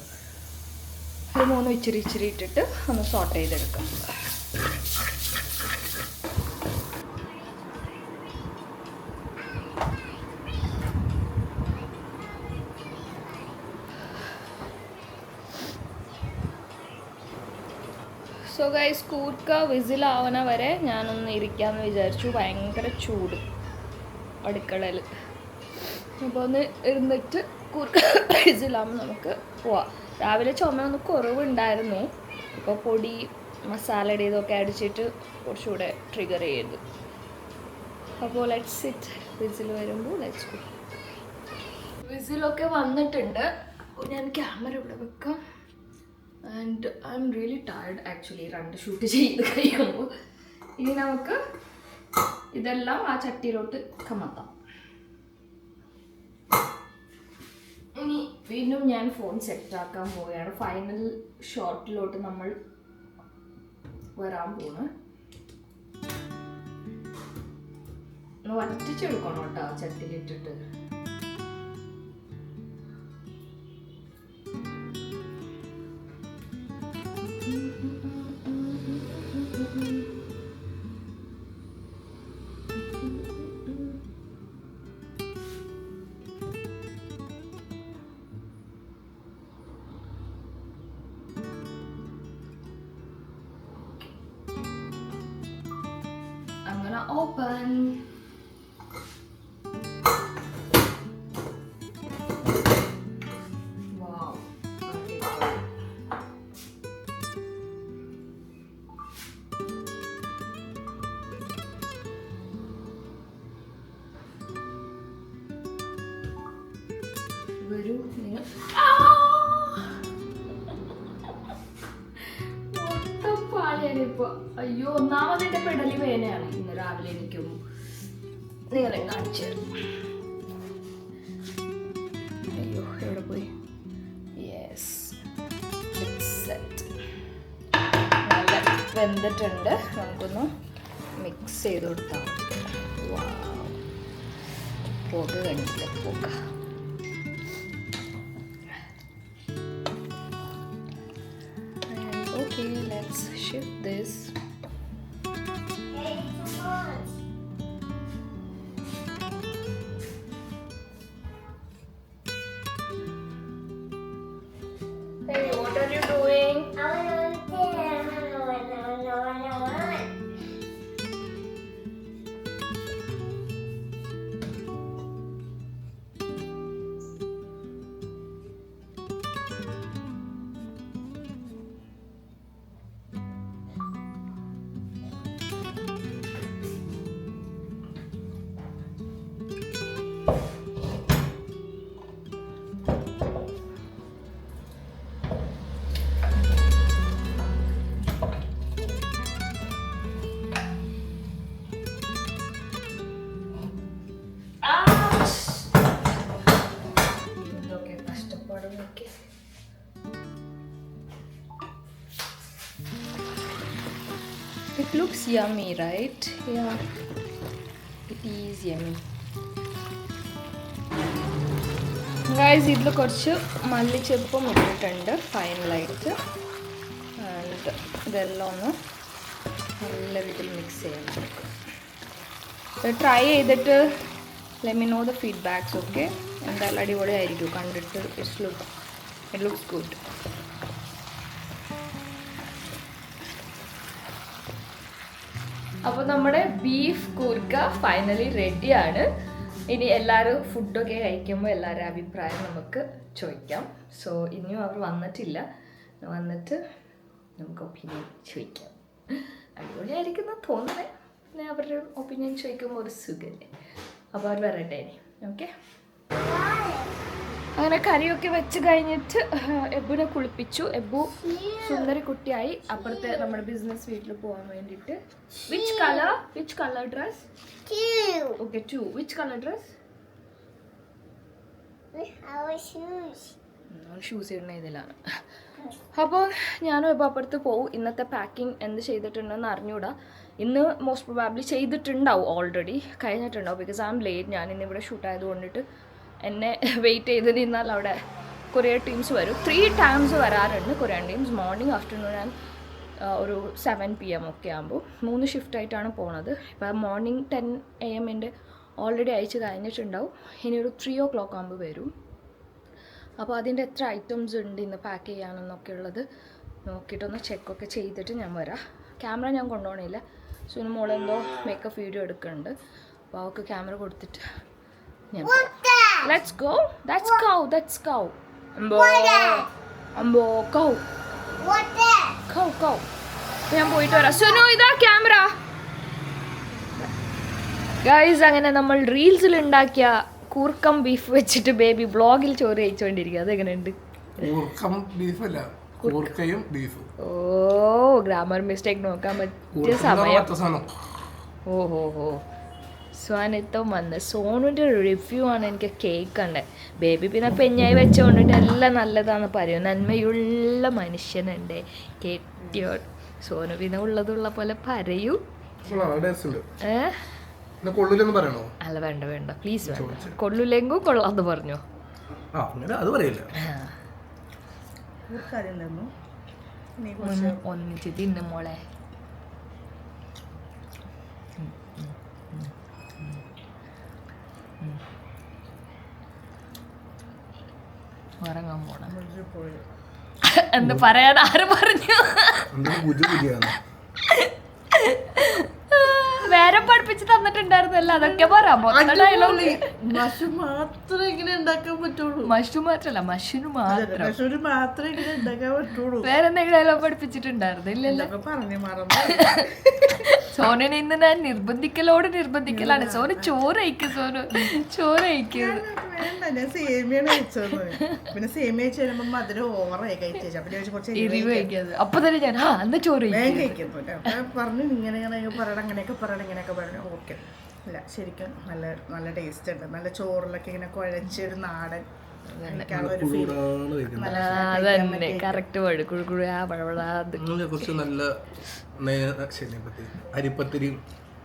ഇത് 3 ഇച്ചിരി ഇട്ടിട്ട് ഒന്ന് സോട്ട് ചെയ്തെടുക്കാം. സോ ഗൈസ്, കൂർക്ക വിസിലാവണ വരെ ഞാനൊന്ന് ഇരിക്കാമെന്ന് വിചാരിച്ചു. ഭയങ്കര ചൂട്. അടുക്കളയിൽ. അപ്പോൾ ഒന്ന് ഇരുന്നിട്ട് കൂർക്ക കഴിച്ചില്ലാകുമ്പോൾ നമുക്ക് പോവാം. രാവിലെ ചുമ ഒന്ന് കുറവുണ്ടായിരുന്നു, ഇപ്പോൾ പൊടി മസാലയുടെ ഇതൊക്കെ അടിച്ചിട്ട് കുറച്ചുകൂടെ ട്രിഗർ ചെയ്തു. അപ്പോൾ ലെറ്റ്സ് സിറ്റ്. വിസിൽ വരുമ്പോൾ ലെറ്റ്സ് ഗോ. വിസിലൊക്കെ വന്നിട്ടുണ്ട്. അപ്പോൾ ഞാൻ ക്യാമറ ഇവിടെ വെക്കാം. And I am really tired actually 2 shoot ചെയ്ത് കഴിയുമ്പോൾ. ഇനി നമുക്ക് ഇതെല്ലാം ആ ചട്ടിയിലോട്ട് കമത്താം. ഇനി വീണ്ടും ഞാൻ ഫോൺ സെറ്റാക്കാൻ പോവുകയാണ്. ഫൈനൽ ഷോട്ടിലോട്ട് നമ്മൾ വരാൻ പോണ്. ഒന്ന് വറ്റിച്ചെടുക്കണം കേട്ടോ ചട്ടിയിലിട്ടിട്ട്. I'm gonna open. Wow. വരൂ നിങ്ങൾ. ഇപ്പൊ അയ്യോ, ഒന്നാമതിന്റെ പെടലി വേനയാണ് ഇന്ന് രാവിലെ എനിക്കും. നിങ്ങളെ കാണിച്ചു. അയ്യോ എവിടെ പോയി? യെസ്, നല്ല വെന്തിട്ടുണ്ട്. നമുക്കൊന്ന് മിക്സ് ചെയ്ത് കൊടുത്താൽ പോക കണ്ടില്ല പോക. Okay, let's shift this. Hey, come on. Hey, what are you doing? I want to do It looks yummy, right? Yeah, it is yummy. Guys, ഇതിൽ കുറച്ച് മല്ലിച്ചെപ്പും ഇട്ടിട്ടുണ്ട് ഫൈനലായിട്ട്. ആൻഡ് ഇതെല്ലാം ഒന്ന് നല്ല രീതിയിൽ മിക്സ് ചെയ്യാൻ. ട്രൈ ചെയ്തിട്ട് let me know the feedbacks. Okay, എന്തായാലും അടിപൊളിയായിരിക്കും കണ്ടിട്ട്. It looks good. അപ്പോൾ നമ്മുടെ ബീഫ് കൂർക്ക ഫൈനലി റെഡിയാണ്. ഇനി എല്ലാവരും ഫുഡൊക്കെ കഴിക്കുമ്പോൾ എല്ലാവരുടെ അഭിപ്രായം നമുക്ക് ചോദിക്കാം. സോ ഇനിയും അവർ വന്നിട്ടില്ല, വന്നിട്ട് നമുക്ക് ഒപ്പീനിയൻ ചോദിക്കാം. അടിപൊളിയായിരിക്കുന്ന തോന്നുന്നത്. പിന്നെ അവരുടെ ഒപ്പീനിയൻ ചോദിക്കുമ്പോൾ ഒരു സുഖമല്ലേ. അപ്പോൾ അവർ വരട്ടെ ഇനി. ഓക്കെ, അങ്ങനെ കറിയൊക്കെ വെച്ച് കഴിഞ്ഞിട്ട് എബുനെ കുളിപ്പിച്ചു. എബു സുന്ദരി കുട്ടിയായി. അപ്പുറത്തെ നമ്മുടെ ബിസിനസ് വീട്ടിൽ പോകാൻ വേണ്ടിയിട്ട്. Which colour dress? Okay, 2. Which colour dress? Shoes ഇടുന്ന ഇതിലാണ്. അപ്പോൾ ഞാനും ഇപ്പോൾ അപ്പുറത്ത് പോകും. ഇന്നത്തെ പാക്കിംഗ് എന്ത് ചെയ്തിട്ടുണ്ടെന്ന് അറിഞ്ഞൂടാ. ഇന്ന് മോസ്റ്റ് പ്രൊബാബ്ലി ചെയ്തിട്ടുണ്ടാവും, ഓൾറെഡി കഴിഞ്ഞിട്ടുണ്ടാവും. Because I am late. ഞാൻ ഇന്നിവിടെ ഷൂട്ട് ആയതുകൊണ്ടിട്ട് എന്നെ വെയിറ്റ് ചെയ്ത് നിന്നാൽ അവിടെ കൊറിയർ ടീംസ് വരും. 3 times വരാറുണ്ട് Korean teams. Morning, afternoon and ഒരു 7 PM ഒക്കെ ആകുമ്പോൾ 3 ഷിഫ്റ്റായിട്ടാണ് പോണത്. ഇപ്പോൾ മോർണിംഗ് 10 AM ഓൾറെഡി അയച്ച് കഴിഞ്ഞിട്ടുണ്ടാവും. ഇനി ഒരു 3 o'clock ആകുമ്പോൾ വരും. അപ്പോൾ അതിൻ്റെ എത്ര ഐറ്റംസ് ഉണ്ട് ഇന്ന് പാക്ക് ചെയ്യാനെന്നൊക്കെ ഉള്ളത് നോക്കിയിട്ടൊന്ന് ചെക്കൊക്കെ ചെയ്തിട്ട് ഞാൻ വരാം. ക്യാമറ ഞാൻ കൊണ്ടുപോകണില്ല. സുനു മോളെന്തോ മേക്കപ്പ് വീഡിയോ എടുക്കുന്നുണ്ട്. അപ്പോൾ അവൾക്ക് ക്യാമറ കൊടുത്തിട്ട് ഞാൻ What's that? Let's go. That's cow. അമ്പോ അമ്പോ കൗ What's that? കൗ കൗ. ഞാൻ പോയിട്ട് വരാം. സുനു ഇതാ ക്യാമറ. ഗൈസ്, അങ്ങനെ നമ്മൾ റീൽസിൽ ഉണ്ടാക്കിയ കൂർക്കം ബീഫ് വെച്ചിട്ട് ബേബി ബ്ലോഗിൽ ചോറ് കഴിച്ചുകൊണ്ടിരിക്കുക. അതെങ്ങനെയുണ്ട്? കൂർക്കം ബീഫല്ല, കൂർക്കയും ബീഫും. ഓ, ഗ്രാമർ മിസ്റ്റേക്ക് നോക്കാൻ പറ്റിയ സമയം. ഓഹോ സ്വാനിത്വം വന്ന് സോനുവിൻ്റെ റിവ്യൂ ആണ് എനിക്ക് കേൾക്കണ്ടേ. ബേബി പിന്നെ പെഞ്ഞായി വെച്ചുകൊണ്ടിട്ട് എല്ലാം നല്ലതാണെന്ന് പറയും. നന്മയുള്ള മനുഷ്യനുണ്ട് കേട്ടിയോ. സോനു പിന്നെ ഉള്ളതുള്ള പോലെ പറയൂ. അല്ല വേണ്ട പ്ലീസ് വേണ്ട. കൊള്ളില്ലെങ്കും കൊള്ളാന്ന് പറഞ്ഞോ. ഒന്നിച്ച് തിന്നു മോളെ. ഉറങ്ങാൻ പോണം. എന്ത് പറയാൻ ആര് പറഞ്ഞു? വേറെ പഠിപ്പിച്ച് തന്നിട്ടുണ്ടായിരുന്നല്ലോ, അതൊക്കെ പറയാം. മഷു മാത്രമേ ഇങ്ങനെ ഉണ്ടാക്കാൻ പറ്റുള്ളൂ. മഷു മാത്രല്ല, മഷുന് മാത്രം. മഷൂര് മാത്രമേ ഇങ്ങനെ ഉണ്ടാക്കാൻ പറ്റുള്ളൂ. വേറെ എന്തെങ്കിലും പഠിപ്പിച്ചിട്ടുണ്ടായിരുന്നു? ഇല്ലല്ലോ. പറഞ്ഞു മറന്നു. സോനനെ ഇന്ന് ഞാൻ നിർബന്ധിക്കലാണ്. സോന് ചോറ് അയക്ക്, സോനു ചോറ് അയക്കുന്നത്. വേണ്ട, ഞാൻ സേമിയാണ് കഴിച്ചത്. പിന്നെ സേമിയ കഴിച്ച് വരുമ്പോ മധുരം ഓവറായി കഴിച്ചു. അപ്പൊ കുറച്ച് എരിവ് കഴിക്കുന്നത്. അപ്പൊ തന്നെ ഞാൻ അന്ന് ചോറ് കഴിക്കുന്നു. പറഞ്ഞു ഇങ്ങനെ പറയണം, അങ്ങനെയൊക്കെ പറയണം, ഇങ്ങനെയൊക്കെ പറയണം. ഓക്കെ, അല്ല ശരിക്കും നല്ല നല്ല ടേസ്റ്റ് ഉണ്ട്. നല്ല ചോറിലൊക്കെ ഇങ്ങനെ കുഴച്ചൊരു നാടൻ കഴിക്കാനുള്ള ഫീൽ. അതന്നെ കറക്റ്റ് വേർഡ്. കുഴുകുഴ പഴപഴാത്. അരിപ്പത്തിരിയും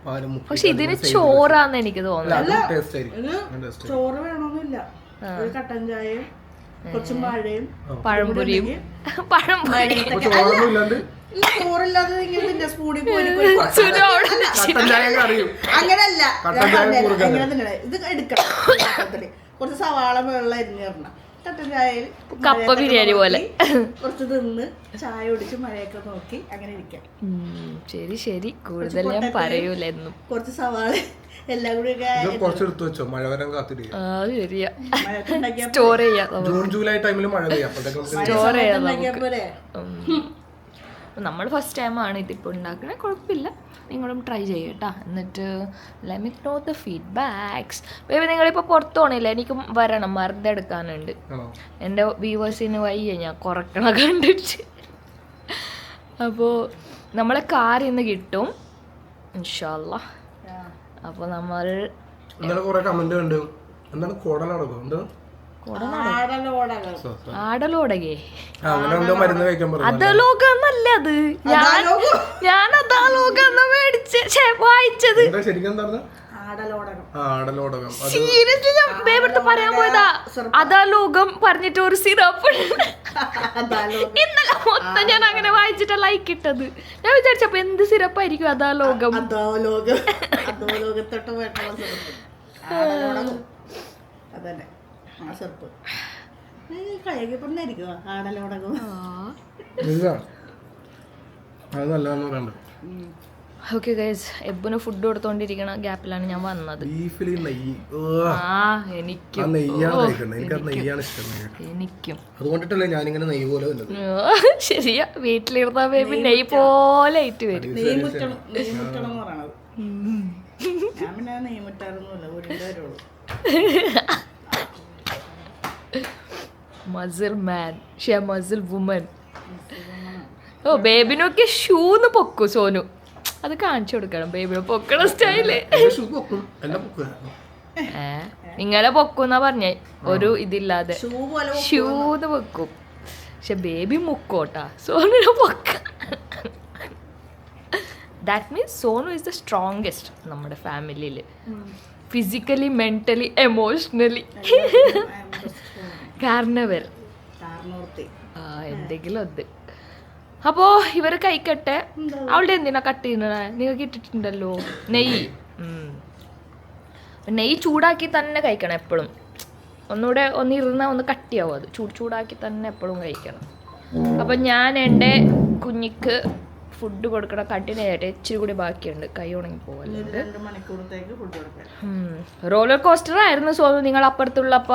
പാലും. പക്ഷെ ഇതിന് ചോറാന്ന് എനിക്ക് തോന്നുന്നു. ചോറ് വേണമെന്നില്ല. ഒരു കട്ടൻ ചായയും കുറച്ചും വാഴയും പഴംപൊരിയും. ചോറില്ലാതെ ഇങ്ങനെ സ്പൂണിൽ പോയി അങ്ങനല്ല. എങ്ങനെ തന്നെ ഇത് എടുക്കണം. കുറച്ച് സവാള വെള്ളം അരിഞ്ഞിടണം. കട്ടൻ ചായയിൽ കപ്പ ബിരിയാണി പോലെ കുറച്ച് തിന്ന് ചായ കുടിച്ച് മഴയൊക്കെ നോക്കി അങ്ങനെ ഇരിക്കാം. ശരി കൂടുതൽ ഞാൻ പറയൂല എന്നും. കുറച്ച് സവാള എല്ലാം കൂടി കുറച്ചെടുത്ത് വെച്ചോ, മഴ വരാൻ കാത്തിരിക്കും. ശരിയാ, സ്റ്റോർ ചെയ്യാം. ജൂൺ ജൂലൈ ടൈമിൽ മഴ പെയ്യാം. സ്റ്റോർ ചെയ്യാം. നമ്മൾ ഫസ്റ്റ് ടൈമാണ് ഇതിപ്പോൾ ഉണ്ടാക്കണേ. കുഴപ്പമില്ല, നിങ്ങളും ട്രൈ ചെയ്യട്ടാ. എന്നിട്ട് let me know the feedbacks. Baby നിങ്ങളിപ്പോൾ പുറത്ത് പോകണില്ല, എനിക്ക് വരണം, മരുന്നെടുക്കാനുണ്ട്. എൻ്റെ വ്യൂവേഴ്സിന് വയ്യ ഞാൻ കുറക്കണ കണ്ടിട്ട്. അപ്പോൾ നമ്മളെ കാർ ഇന്ന് കിട്ടും ഇൻഷാ അല്ലാ. അപ്പോൾ നമ്മൾ കുറെ കമന്റ് കണ്ടു. എന്താണ് കോടനാടകം? എന്താ ആടലോടകേ? അതലോകം നല്ലത്. ഞാൻ അതാലോകം മേടിച്ച് വായിച്ചത്. സീരിയസ്ലി ഞാൻ ബേബടുത്ത് പറയാൻ പോയതാ. അതാലോകം പറഞ്ഞിട്ട് ഒരു സിറപ്പ് ഇന്നലെ മൊത്തം ഞാൻ അങ്ങനെ വായിച്ചിട്ടാ ലൈക്ക് ഇട്ടത്. ഞാൻ വിചാരിച്ചപ്പോ എന്ത് സിറപ്പായിരിക്കും അതാലോകം. അതന്നെ ആ സെർപ്പ് കൈകി പറഞ്ഞായിരിക്കും ആടലോടകം. അത് നല്ലതാന്ന് പറയണ്ട. ഓക്കെ ഗൈസ്, എബിന് ഫുഡ് കൊടുത്തോണ്ടിരിക്കണ ഗ്യാപ്പിലാണ് ഞാൻ വന്നത്. എനിക്കും അതുകൊണ്ടിട്ടല്ലേ ഞാനിങ്ങനെ നെയ്യ് പോലെ വന്നത്. ശരിയാ, വീട്ടിലിരുന്ന ബേബി നെയ്യ് പോലെ ആയിട്ട് വരും. നെയ്യ് മുറ്റണം എന്ന് പറയണത്. ഞാൻ പിന്നെ നെയ്യ് മുറ്റാറൊന്നുമില്ല, ഒരു വരുള്ളൂ. Muscle man, muscle woman. ഓ, ബേബിനൊക്കെ ഷൂന്ന് പൊക്കു സോനു. അത് കാണിച്ചു കൊടുക്കണം, ബേബിനെ പൊക്കണ സ്റ്റൈല്. നിങ്ങളെ പൊക്കുന്നാ പറഞ്ഞേ, ഒരു ഇതില്ലാതെ ഷൂന്ന് പൊക്കും. പക്ഷെ ബേബി മുക്കോട്ടാ, സോനുനെ പൊക്ക. That means Sonu is the strongest നമ്മുടെ ഫാമിലിയിൽ. Physically, mentally, emotionally. കാരണവർ എന്തെങ്കിലും അത്. അപ്പോ ഇവര് കഴിക്കട്ടെ. അവളുടെ എന്തിനാ കട്ട് ചെയ്യുന്നത്? നിങ്ങൾക്ക് ഇട്ടിട്ടുണ്ടല്ലോ നെയ്യ്. നെയ്യ് ചൂടാക്കി തന്നെ കഴിക്കണം എപ്പോഴും. ഒന്നുകൂടെ ഒന്നിരുന്ന ഒന്ന് കട്ടിയാവും. അത് ചൂടാക്കി തന്നെ എപ്പോഴും കഴിക്കണം. അപ്പം ഞാൻ എൻ്റെ കുഞ്ഞിക്ക് ഫുഡ് കൊടുക്കണ കണ്ടിന്യൂയായിട്ട് ഇച്ചിരി കൂടി ബാക്കിയുണ്ട്, കൈ ഉണങ്ങി ഇനി പോകല്ലേ. ഒരു 2 മണിക്കൂറത്തേക്ക് ഫുഡ് കൊടുക്കാം. റോളർ കോസ്റ്റർ ആയിരുന്നു സോനു നിങ്ങൾ അപ്പുറത്തുള്ളപ്പ.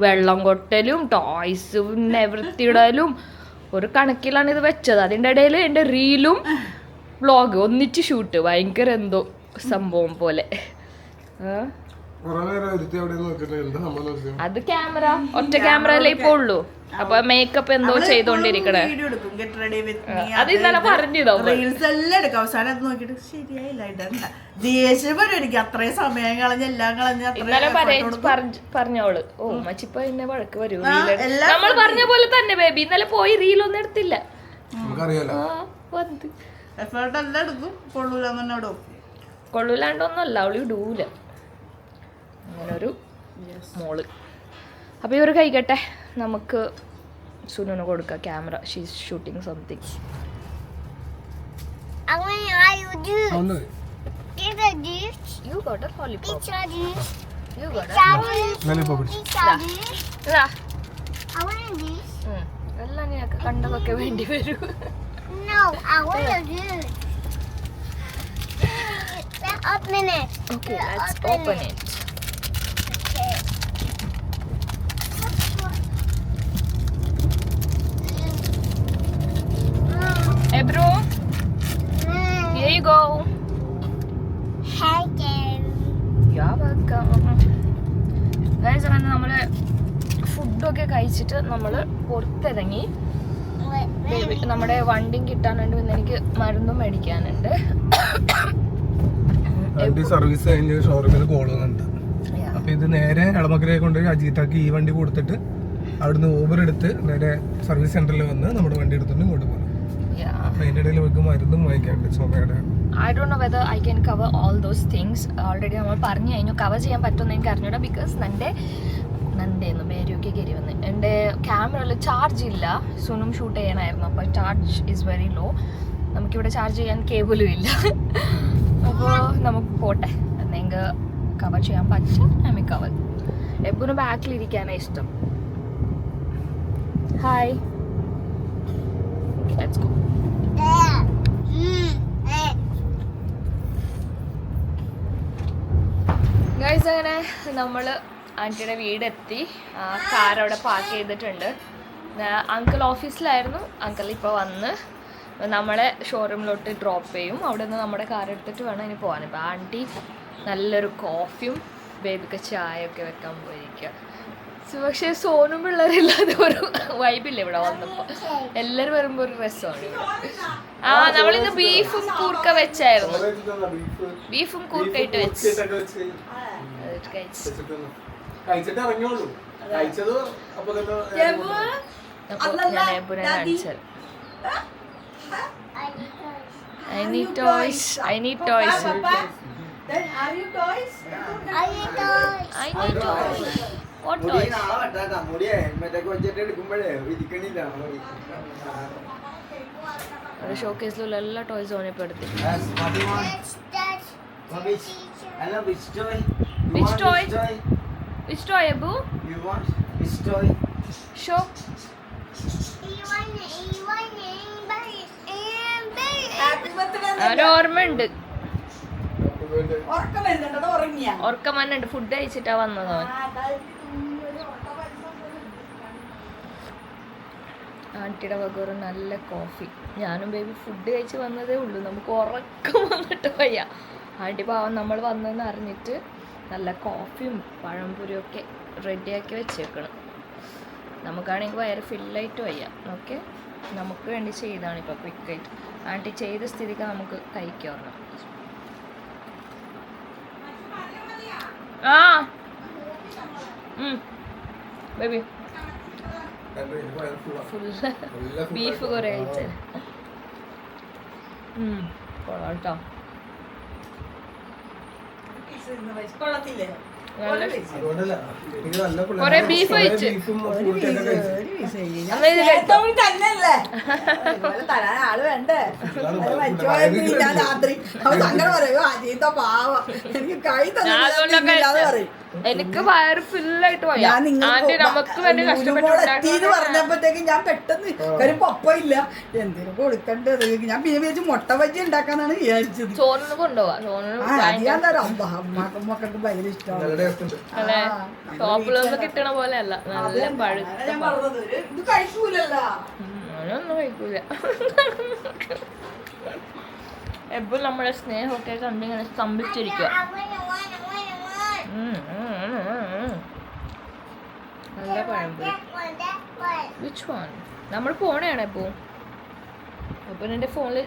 വെള്ളം കൊട്ടലും ടോയ്സും നിവൃത്തിയിടലും ഒരു കണക്കിലാണ് ഇത് വെച്ചത്. അതിൻ്റെ ഇടയിൽ എൻ്റെ റീലും വ്ളോഗ് ഒന്നിച്ച് ഷൂട്ട്, ഭയങ്കര എന്തോ സംഭവം പോലെ. അത് ക്യാമറ, ഒറ്റ ക്യാമറയിലേ ഇപ്പൊ ഉള്ളൂ. അപ്പൊ മേക്കപ്പ് എന്തോ ചെയ്തോണ്ടിരിക്കണേ. വീഡിയോ എടുക്കും, ഗെറ്റ് റെഡി വിത്ത് മീ. അത് ഇന്നലെ പറഞ്ഞതോ റീൽസ് എല്ലാം എടുക്കും. അവസാനം അത് നോക്കിയിട്ട് ശരിയായില്ല, ഇടണ്ട. ദേഷ്യം വരും എനിക്ക്. അത്രയും സമയം കളഞ്ഞ് എല്ലാം കളഞ്ഞ് ഇന്നലെ പറഞ്ഞോള്, ഓ മച്ചിപ്പ എന്നെ വഴക്ക് വരൂ. നമ്മൾ പറഞ്ഞ പോലെ തന്നെ ബേബി ഇന്നലെ പോയി റീലൊന്നും എടുത്തില്ല. എഫേർട്ട് എല്ലാം എടുക്കും, കൊള്ളൂലെന്നോട് കൊള്ളൂലാണ്ടൊന്നുമല്ല, അവള് ഇടൂല. അങ്ങനൊരു മോള്. അപ്പോൾ ഇവർ കഴിക്കട്ടെ, നമുക്ക് സുനുന് കൊടുക്കാം camera. She's shooting something. You got a lollipop. You got a എല്ലാം നിനക്ക് കണ്ടതൊക്കെ വേണ്ടി വരൂ. Open it. Okay, let's open it. Hey bro, here you go. Hi there. You're welcome. Guys, അങ്ങനെ നമ്മള് ഫുഡൊക്കെ കഴിച്ചിട്ട് നമ്മള് പുറത്തിറങ്ങി. നമ്മുടെ വണ്ടിയും കിട്ടാനുണ്ട്, പിന്നെ എനിക്ക് മരുന്നും മേടിക്കാനുണ്ട്. സർവീസ് കഴിഞ്ഞ് ഷോറൂമിൽ കോൾ വന്നിട്ടുണ്ട്. അപ്പൊ ഇത് നേരെ എളമക്കരയെ കൊണ്ടുപോയി അജീത്താക്ക് ഈ വണ്ടി കൊടുത്തിട്ട് അവിടുന്ന് ഊബർ എടുത്ത് നേരെ സർവീസ് സെന്ററിൽ വന്ന് നമ്മുടെ വണ്ടി എടുത്തിട്ട് ഇങ്ങോട്ട് പോകും. അപ്പൊ അതിന്റെ ഇടയിൽ നമുക്ക് മരുന്നും വാങ്ങിക്കാനുണ്ട് ചുമയുടെ. I don't know whether I can cover all those things. Already നമ്മൾ പറഞ്ഞു കഴിഞ്ഞു. കവർ ചെയ്യാൻ പറ്റുമെന്ന് എനിക്ക് അറിഞ്ഞൂടാ. ബിക്കോസ് നന്ദേന്ന് പേരൊക്കെ കയറി വന്ന് എൻ്റെ ക്യാമറയിൽ ചാർജ് ഇല്ല. സുനും ഷൂട്ട് ചെയ്യാനായിരുന്നു, അപ്പോൾ ചാർജ് ഈസ് വെരി ലോ. നമുക്കിവിടെ ചാർജ് ചെയ്യാൻ കേബിളും ഇല്ല. അപ്പോൾ നമുക്ക് പോട്ടെ. എന്തെങ്കിൽ കവർ ചെയ്യാൻ പറ്റും നമുക്ക് കവർ. എപ്പോഴും ബാക്കിലിരിക്കാനാണ് ഇഷ്ടം. Hi, let's go. ഗൈസ്, അങ്ങനെ നമ്മൾ ആൻറ്റിയുടെ വീടെത്തി. കാർ അവിടെ പാർക്ക് ചെയ്തിട്ടുണ്ട്. അങ്കിൾ ഓഫീസിലായിരുന്നു. അങ്കിൾ ഇപ്പോൾ വന്ന് നമ്മളെ ഷോറൂമിലോട്ട് ഡ്രോപ്പ് ചെയ്യും. അവിടെ നിന്ന് നമ്മുടെ കാർ എടുത്തിട്ട് വേണം ഇനി പോകാൻ. ഇപ്പോൾ ആൻറ്റി നല്ലൊരു കോഫിയും ബേബിക്ക് ചായയൊക്കെ വെക്കാൻ പോയിരിക്കുക. പക്ഷേ സോനും പിള്ളേരില്ലാതെ ഒരു വൈബില്ല ഇവിടെ വന്നപ്പോൾ. എല്ലാവരും വരുമ്പോൾ ഒരു രസമാണ് ഇവിടെ. നമ്മളിന്ന് ബീഫും കൂർക്ക വെച്ചായിരുന്നു. ബീഫും കൂർക്കയിട്ട് വെച്ച് കാണിച്ചത്. I need toys. I need toys. Then are you toys? Are you toys? I need toys. What toys? ഒരു ഷോക്കേസിലുള്ള എല്ലാ ടോയ്സും ഓനെപ്പെടുത്തി. Which toy? Which toy, Abu? You want which toy? Show. ഓർമ്മയുണ്ട്, ഉറക്കം വന്നുണ്ട്. ഫുഡ് കഴിച്ചിട്ടാ വന്നത് അവൻ. ആൻറ്റിയുടെ വക ഒരു നല്ല കോഫി. ഞാനും ബേബി ഫുഡ് കഴിച്ച് വന്നതേ ഉള്ളൂ. നമുക്ക് ഉറക്കം വന്നിട്ട് വയ്യ. ആൻറ്റി പാവം നമ്മൾ വന്നെന്ന് അറിഞ്ഞിട്ട് നല്ല കോഫിയും പഴംപൊരിയും ഒക്കെ റെഡിയാക്കി വെച്ചേക്കണം. നമുക്കാണെങ്കിൽ വയറ് ഫില്ലായിട്ട് വയ്യ. ഓക്കെ, നമുക്ക് വേണ്ടി ചെയ്താണ് ഇപ്പോൾ ക്വിക്കായിട്ട്. ആൻറ്റി ചെയ്ത സ്ഥിതിക്ക് നമുക്ക് കഴിക്കാം. ബേബി ഫുള്ള് ബീഫ് കുറേ കഴിച്ചേ. കൊള്ളാം. കൊറേ ബീഫ് കഴിച്ച് തരാൻ ആള് വേണ്ടേ? രാത്രി അവൻ അങ്ങനെ പറയോ, അജീത്ത പാവ എനിക്ക് കൈ തന്നെ പറയും. എനിക്ക് വയറ് ഫുള്ളായിട്ട് പോയി ഞാൻ ആന്റി നമുക്ക് വേണ്ടി എത്തിന്ന് പറഞ്ഞപ്പോഴത്തേക്ക് ഞാൻ പെട്ടെന്ന് കാര്യം പപ്പ ഇല്ല എന്തിനും കൊടുക്കണ്ടത് ഞാൻ പിന്നെ വിചാരിച്ചു മുട്ട ബജ്ജി ഉണ്ടാക്കാന്നാണ് വിചാരിച്ചത്. ചോറിന് കൊണ്ടുപോവാ ചോറിന് അത് ഞാൻ തരാം. അമ്മക്കും മക്കൾക്ക് ഭയങ്കര ഇഷ്ടമാണ്. അല്ലെ ഷോപ്പിലൊന്നും കിട്ടണ പോലെ അല്ല, നല്ല പഴുത്ത ഞാൻ പറഞ്ഞത് ഇത് കഴിക്കൂലല്ലോ. ഞാനൊന്നും കഴിക്കൂല. എപ്പോഴും നമ്മുടെ സ്നേഹമൊക്കെ കണ്ടിങ്ങനെ സ്തംഭിച്ചിരിക്കുക. നല്ല പഴംപൊരി. Which one? നമ്മൾ പോണേണ് ഇപ്പോൾ. അപ്പം എൻ്റെ ഫോണിൽ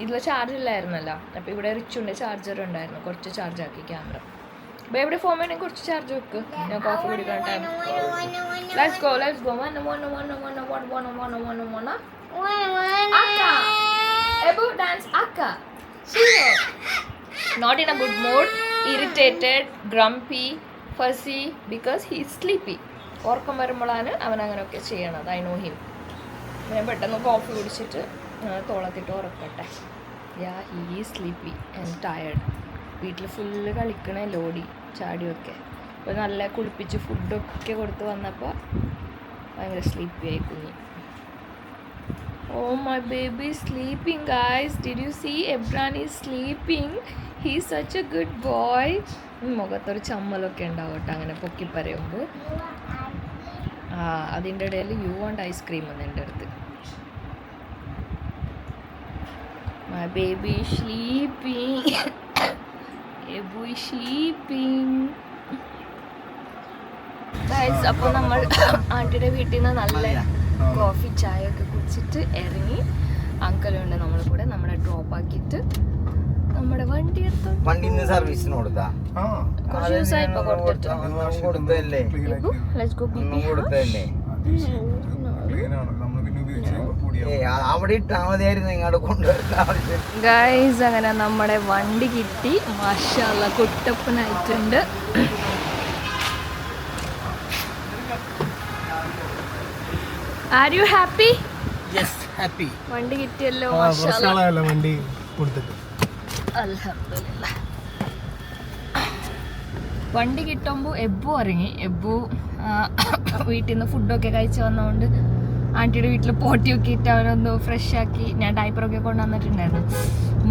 ഇതിൽ ചാർജ് ഇല്ലായിരുന്നല്ലോ. അപ്പോൾ ഇവിടെ റിച്ചുണ്ട് ചാർജർ ഉണ്ടായിരുന്നു, കുറച്ച് ചാർജ് ആക്കി ക്യാമറ. അപ്പോൾ എവിടെ ഫോൺ വേണമെങ്കിൽ കുറച്ച് ചാർജ് വെക്ക്. ഞാൻ കോഫി കുടിക്കാൻ time. Let's go. Ebu dance akka. Not in a good mood, irritated, grumpy, fussy because he is sleepy. ഓർക്കം വരുമ്പോഴാണ് അവൻ അങ്ങനെയൊക്കെ ചെയ്യണത്. I know him. ഞാൻ പെട്ടെന്ന് കോഫി കുടിച്ചിട്ട് തോളത്തിട്ട് ഉറക്കട്ടെ. Yeah he is sleepy and tired. വീട്ടിൽ ഫുള്ള് കളിക്കണേ ലോടി ചാടിയൊക്കെ. അപ്പോൾ നല്ല കുളിപ്പിച്ച് ഫുഡൊക്കെ കൊടുത്ത് വന്നപ്പോൾ ഭയങ്കര സ്ലീപ്പി ആയി കുഞ്ഞി. Oh, my baby is sleeping, guys. Did you see? Ebran is sleeping. He's such a good boy. മുഖത്തൊരു ചമ്മലൊക്കെ ഉണ്ടാവും കേട്ടോ അങ്ങനെ പൊക്കി പറയുമ്പോൾ. അതിൻ്റെ ഇടയിൽ യു വാണ്ട് ഐസ്ക്രീം എന്ന് എൻ്റെ അടുത്ത്. My baby is sleeping. Ebu is sleeping. Guys, അപ്പോൾ നമ്മൾ ആൻറ്റിയുടെ വീട്ടിൽ നിന്ന് നല്ല കോഫി ചായ ഒക്കെ കുടിച്ചിട്ട് ഇറങ്ങി. അങ്കിളുണ്ട് നമ്മുടെ കൂടെ. നമ്മളെ ഡ്രോപ്പ് ആക്കിയിട്ട് നമ്മുടെ വണ്ടി എടുത്തു. വണ്ടിന്ന് സർവീസിന് കൊടുത്താ കുറച്ച് ദിവസമായി ഇപ്പൊ കൊടുത്തിട്ട്. കൊടുത്തല്ലേ Let's go beep. കൊടുത്തല്ലേ അവിടെ ഇട്ടാ മതിയായിരുന്നു ഇങ്ങോട്ട് കൊണ്ടുവരുന്ന ആവശ്യം. ഗൈസ് അങ്ങനെ നമ്മുടെ വണ്ടി കിട്ടി. മാഷാഅല്ലാ കുട്ടപ്പനായിട്ടുണ്ട്. Are you happy? Yes, happy. വണ്ടി കിട്ടിയല്ലോ. മാഷാഅല്ലാ വണ്ടി കൊടുത്തിട്ട് അൽഹംദുലില്ലാ. വണ്ടി കിട്ടുമ്പോൾ എബ്ബു ഇറങ്ങി. എബ്ബു വീട്ടിൽ നിന്ന് ഫുഡൊക്കെ കഴിച്ച് വന്നതുകൊണ്ട് ആൻറ്റിയുടെ വീട്ടിൽ പോട്ടിയൊക്കെ ഇട്ട് അവരൊന്ന് ഫ്രഷ് ആക്കി. ഞാൻ ഡൈപ്പറൊക്കെ കൊണ്ടുവന്നിട്ടുണ്ടായിരുന്നു.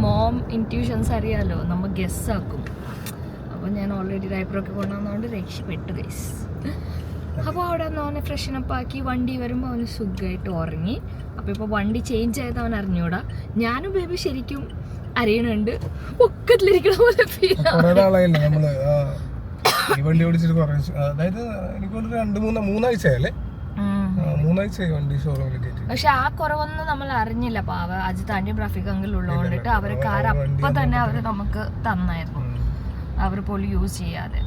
മോം ഇൻറ്റ്യൂഷൻസ് അറിയാമല്ലോ, നമ്മൾ ഗസ്സാക്കും. അപ്പോൾ ഞാൻ ഓൾറെഡി ഡൈപ്പറൊക്കെ കൊണ്ടുവന്നതുകൊണ്ട് രക്ഷപ്പെട്ടു ഗൈസ്. അപ്പോൾ അവിടെ നിന്ന് അവനെ ഫ്രഷനപ്പ് ആക്കി വണ്ടി വരുമ്പോൾ അവന് സുഖമായിട്ട് ഉറങ്ങി. അപ്പോൾ ഇപ്പോൾ വണ്ടി ചേഞ്ച് ആയത് അവൻ അറിഞ്ഞൂടാ. ഞാനും ബേബി ശരിക്കും അറിയണുണ്ട്. പൊക്കത്തിലിരിക്കണ പോലെ ഫീൽ. നമ്മള് ഈ വണ്ടി ഓടിച്ചിട്ട് കുറേ, അതായത് എനിക്കൊരു 2-3 മൂന്നാഴ്ചയായി വണ്ടി ഷോറൂമിൽ കയറ്റി. പക്ഷെ ആ കുറവൊന്നും നമ്മൾ അറിഞ്ഞില്ല. പാവ അജിത്ത് ആൻറ്റി ട്രാഫിക് അങ്കിൾ ഉള്ളതുകൊണ്ടിട്ട് അവർ കാർ അപ്പം തന്നെ അവർ നമുക്ക് തന്നായിരുന്നു. അവർ പോലും യൂസ് ചെയ്യാതെ.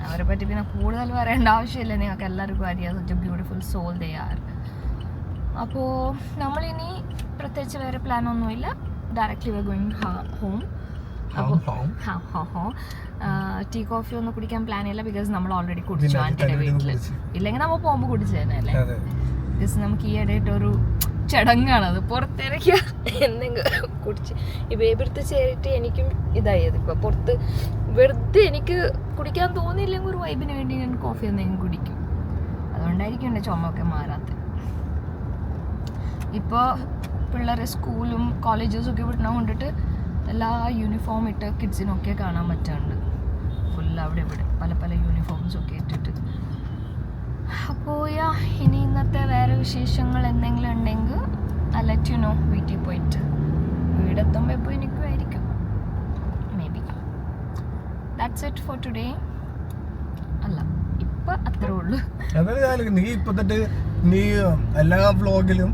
അവരെ പറ്റി പിന്നെ കൂടുതൽ പറയേണ്ട ആവശ്യമില്ല, നിങ്ങൾക്ക് എല്ലാവർക്കും അറിയാം. Such a beautiful soul they are. അപ്പോൾ നമ്മളിനി പ്രത്യേകിച്ച് വേറെ പ്ലാനൊന്നുമില്ല. Directly we are going home. അപ്പോൾ ടീ കോഫി ഒന്നും കുടിക്കാൻ പ്ലാൻ ഇല്ല. ബിക്കോസ് നമ്മൾ ഓൾറെഡി കുടിച്ചു ആൻറ്റിയുടെ വീട്ടിൽ. ഇല്ലെങ്കിൽ നമ്മൾ പോകുമ്പോൾ കുടിച്ചു തന്നെ അല്ലേ. ബിക്കോസ് നമുക്ക് ഈ ഇടയിട്ടൊരു ചടങ്ങാണത്, പുറത്തിറക്കിയ എന്തെങ്കിലും കുടിച്ച്. ഈ ബേബിടുത്ത് ചേരിട്ട് എനിക്കും ഇതായത്. ഇപ്പോൾ പുറത്ത് വെറുതെ എനിക്ക് കുടിക്കാൻ തോന്നിയില്ലെങ്കിൽ ഒരു വൈബിന് വേണ്ടി ഞാൻ കോഫി എന്തെങ്കിലും കുടിക്കും. അതുകൊണ്ടായിരിക്കും എൻ്റെ ചുമയൊക്കെ മാറാത്തത്. ഇപ്പോൾ പിള്ളേരെ സ്കൂളും കോളേജസും ഒക്കെ വിടണ കൊണ്ടിട്ട് എല്ലാ യൂണിഫോം ഇട്ട് കിഡ്സിനൊക്കെ കാണാൻ പറ്റുന്നുണ്ട്. ഫുൾ അവിടെ ഇവിടെ പല പല യൂണിഫോംസൊക്കെ ഇട്ടിട്ട്. അപ്പോൾ ഇനി ഇന്നത്തെ വേറെ വിശേഷങ്ങൾ എന്തെങ്കിലും ഉണ്ടെങ്കിൽ ഐ ലെറ്റ് യു നോ. വീട്ടിൽ പോയിട്ട് വീടെത്തുമ്പോൾ എപ്പോൾ എനിക്കുമായിരിക്കും maybe. That's it for today. അല്ല ഇപ്പം അത്രേ ഉള്ളൂ. നീ ഇപ്പൊ തൊട്ട് നീ എല്ലാ വ്ലോഗിലും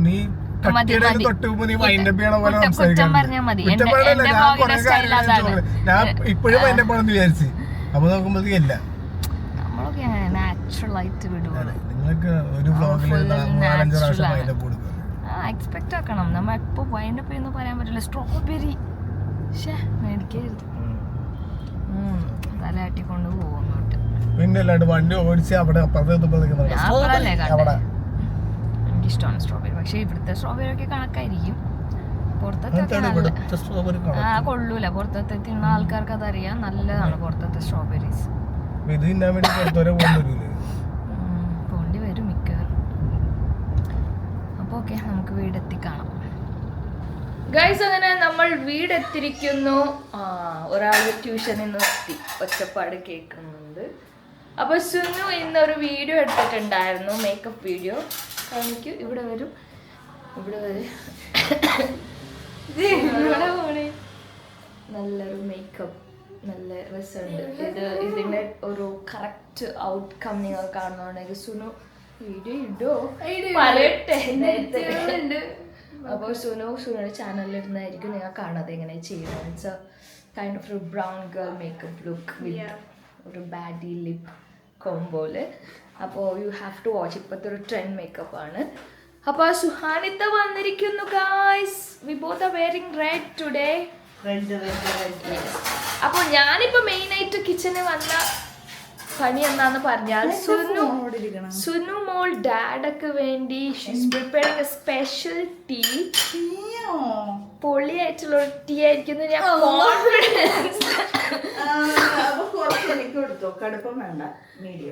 നീ ഇപ്പോഴും അതിന്റെ പണം വിചാരിച്ച് അപ്പൊ നോക്കുമ്പോഴത്തേക്ക് ഇല്ല. നമ്മളൊക്കെ നാച്ചുറൽ ആയിട്ട് വിടുവാണ്. നിങ്ങൾക്ക് ഒരു വ്ലോഗിൽ 4-5 പ്രാവശ്യം അതിന്റെ കൂടുക എക്സ്പെക്ട് ആക്കണം. നമ്മൾ എപ്പോൾ വൈൻഡപ്പ് ചെയ്യുന്ന പറയാൻ പറ്റില്ല. സ്ട്രോബെറി മേടിക്കരുത്. തലയാട്ടിക്കൊണ്ട് പോകും അങ്ങോട്ട്. പിന്നെ അല്ലാണ്ട് വണ്ടി ഓടിച്ച് അവിടെ എനിക്കിഷ്ടമാണ് സ്ട്രോബെറി. പക്ഷെ ഇവിടുത്തെ സ്ട്രോബെറി ഒക്കെ കണക്കായിരിക്കും. പുറത്തൊക്കെ കൊള്ളൂല. പുറത്തത്തെ തിന്ന ആൾക്കാർക്ക് അതറിയാം. നല്ലതാണ് പുറത്തത്തെ സ്ട്രോബെറീസ്. അപ്പൊ ഇത് തിന്നാൻ വേണ്ടി പുറത്തുവരെ പോകാൻ വരൂലേ? പോണ്ടി വരും മിക്കവാറും. അപ്പോൾ ഓക്കെ, നമുക്ക് വീടെത്തി കാണാം. ഗൈസ്, അങ്ങനെ നമ്മൾ വീടെത്തിരിക്കുന്നു. ഒരാൾ ട്യൂഷനിൽ നിർത്തി, ഒച്ചപ്പാട് കേൾക്കുന്നുണ്ട്. അപ്പോൾ സുനു ഇന്നൊരു വീഡിയോ എടുത്തിട്ടുണ്ടായിരുന്നു, മേക്കപ്പ് വീഡിയോ. കാണിക്കൂ, ഇവിടെ വരും, ഇവിടെ വരും. നല്ലൊരു മേക്കപ്പ്, നല്ല രസമുണ്ട്. ഇതിൻ്റെ ഒരു കറക്റ്റ് ഔട്ട്കം നിങ്ങൾ കാണുന്നുണ്ടെങ്കിൽ സുനു വീഡിയോ ഇടോ പറയട്ടെ. അപ്പോൾ സുനുയുടെ ചാനലിൽ ഇരുന്നായിരിക്കും നിങ്ങൾ കാണാതെ എങ്ങനെ ചെയ്യുന്നത്. ഇറ്റ്സ് എ കൈൻഡ് ഓഫ് ഒരു ബ്രൗൺ ഗേൾ മേക്കപ്പ് ലുക്ക് വിത്ത് ഒരു ബാഡി ലിപ്പ് കോംബോല്. അപ്പോൾ യു ഹാവ് ടു വാച്ച്. ഇപ്പോഴത്തെ ഒരു ട്രെൻഡ് മേക്കപ്പ് ആണ്. അപ്പോൾ സുഹാനിത്ത വന്നിരിക്കുന്നു guys. We both are wearing red today. അപ്പോൾ ഞാനിപ്പോൾ മെയിനായിട്ട് കിച്ചണിൽ വന്ന പണി എന്താന്ന് പറഞ്ഞാൽ സുനു മോൾ ഡാഡൊക്കെ വേണ്ടി she's preparing a special tea. പൊളിയായിട്ടുള്ള ഒരു ടീ ആയിരിക്കും ഞാൻ കോൺഫിഡൻസ്.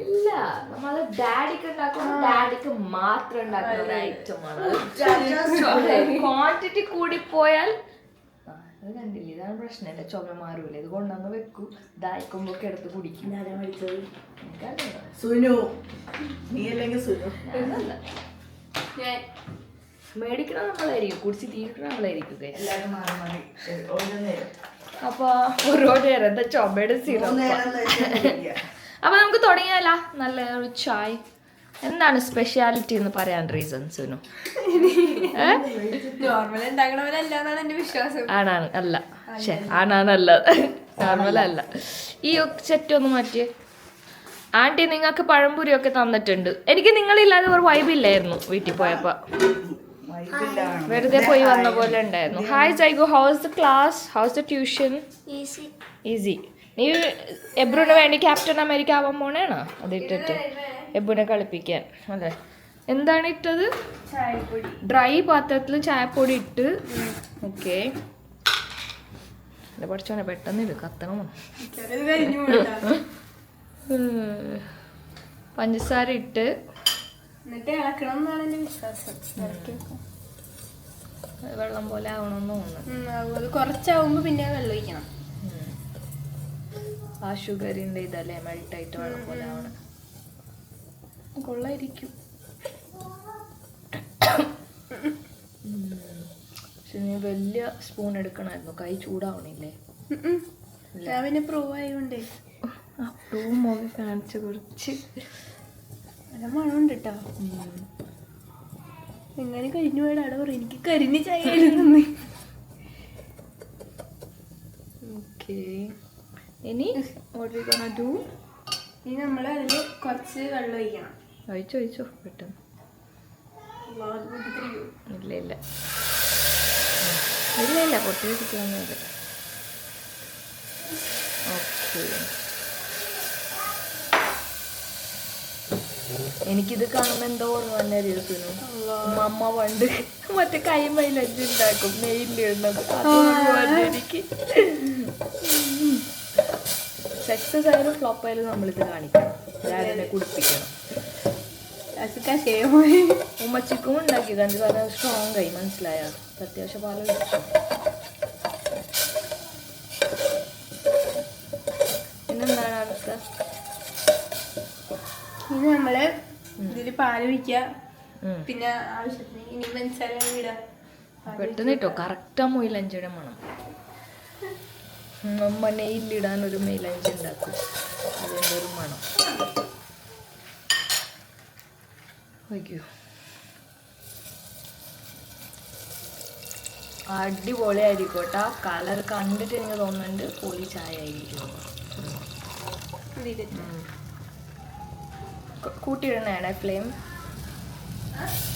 ഇല്ല, നമ്മള് ഡാഡിക്ക് ഉണ്ടാക്കുന്ന ഡാഡിക്ക് മാത്രം ഉണ്ടാക്കുന്ന ഒരു ഐറ്റമാണ്. ക്വാണ്ടിറ്റി കൂടി പോയാൽ അത് കണ്ടില്ലേ, ഇതാണ് പ്രശ്നമല്ല. ചുമ മാറൂല, ഇത് കൊണ്ടുവന്ന് വെക്കൂ, ദായിക്കുമ്പോ ഒക്കെ എടുത്ത് കുടിക്കും. സുനു, നീ അല്ലെങ്കിൽ സുനു മേടിക്കണം നമ്മളായിരിക്കും, കുടിച്ച് തീർക്കണം നമ്മളായിരിക്കും. എല്ലാവരും മാറി മാറി ഓരോ നേരം. അപ്പൊ ഓരോ നേരം എന്താ ചുമയുടെ സിറപ്പ്. അപ്പൊ നമുക്ക് തുടങ്ങിയാലോ? നല്ല ഒരു ചായ. എന്താണ് സ്പെഷ്യാലിറ്റി എന്ന് പറയാൻ റീസൺ സുനു? നോർമൽ ഉണ്ടാക്കണ പോലെ അല്ലാന്നാണ് എന്റെ വിശ്വാസം. ആണാണ് അല്ല, ആണാണല്ല, നോർമൽ അല്ല. ഈ സെറ്റ് ഒന്ന് മാറ്റിയേ. ആന്റി നിങ്ങൾക്ക് പഴംപൊരിയൊക്കെ തന്നിട്ടുണ്ട്. എനിക്ക് നിങ്ങളില്ലാതെ ഒരു വൈബില്ലായിരുന്നു വീട്ടിൽ പോയപ്പോ. വെറുതെ പോയി വന്ന പോലെ ഉണ്ടായിരുന്നു. Hi Jaigu, how's the class, how's the tuition? Easy. നീ എബ്രുവിന് വേണ്ടി ക്യാപ്റ്റൻ അമേരിക്ക ആവാൻ പോണേണോ? അത് ഇട്ടിട്ട് എബ്രുവിനെ കളിപ്പിക്കാൻ അല്ലേ? എന്താണ് ഇട്ടത്? ഡ്രൈ പാത്രത്തിൽ ചായപ്പൊടി ഇട്ട്. ഓക്കെ, പഠിച്ചോനെ പെട്ടെന്ന് ഇട്, കത്തണം. പഞ്ചസാര ഇട്ട് എന്നിട്ട് ഇളക്കണം എന്നാണ് എന്റെ വിശ്വാസം. വെള്ളം പോലെ ആവണമെന്ന് തോന്നുന്നു. അത് കുറച്ചാവുമ്പോ പിന്നെ വെള്ളം ഒഴിക്കണം. ആ ഷുഗറിന്റെ ഇതല്ലേ മെൽട്ടായിട്ട് വെള്ളം പോലെ ആവണം. കൊള്ളായിരിക്കും. പക്ഷെ നീ വലിയ സ്പൂൺ എടുക്കണമായിരുന്നു, കൈ ചൂടാവണില്ലേ? ഞാൻ പിന്നെ പ്രൂവ് ആയതുകൊണ്ടേ അപ്പവും മുഖം കാണിച്ച് കുറച്ച് നല്ല മണമുണ്ട് കേട്ടോ. എങ്ങനെ കരിഞ്ഞു പോയടാ പറയും, എനിക്ക് കരിഞ്ഞ് ചായ. ഓക്കെ, ഇനി what we gonna do? ഇനി നമ്മൾ അതിൽ കുറച്ച് വെള്ളം ഒഴിക്കണം. ഒഴിച്ചോ പെട്ടെന്ന്. ഇല്ല പൊട്ടി വെച്ചിട്ട്. ഓക്കെ, എനിക്കിത് കാണുമ്പോൾ എന്തോ ഓർമ്മ തന്നെ ഇരിക്കുന്നു. അമ്മ പണ്ട് മറ്റേ കൈമയിലഞ്ച് ഉണ്ടാക്കും നെയ്യിലിടുന്നത്, അതുകൊണ്ട് എനിക്ക് സക്സസ് ആയാലും ഫ്ലോപ്പ് ആയാലും നമ്മളിത് കാണിക്കണം, ഡാഡിനെ കുടിപ്പിക്കണം. ഉമ്മച്ചിക്കും ഉണ്ടാക്കി കണ്ടു, കാരണം സ്ട്രോങ് ആയി, മനസ്സിലായ? അത്യാവശ്യം പാല് വെച്ചു. പിന്നെന്താണ് അടുത്ത? ഇനി നമ്മള് ഇതില് പാല് ഒഴിക്കുക, പിന്നെ ആവശ്യത്തിന് ഇനി പഞ്ചസാര ഇടാം. പെട്ടെന്ന് കിട്ടോ. കറക്റ്റാ മൊയിലഞ്ചിയുടെ മണം. അമ്മ നെയ്യിലിടാൻ ഒരു മെയിലഞ്ചി ഉണ്ടാക്കും, അതിൻ്റെ ഒരു മണം. ഒഴിക്കൂ. അടിപൊളിയായിരിക്കും കേട്ടോ. കളർ കണ്ടിട്ട് എനിക്ക് തോന്നുന്നുണ്ട് പൊളി ചായ ആയിരിക്കും. കൂട്ടിയിടണേ ഫ്ലെയിം,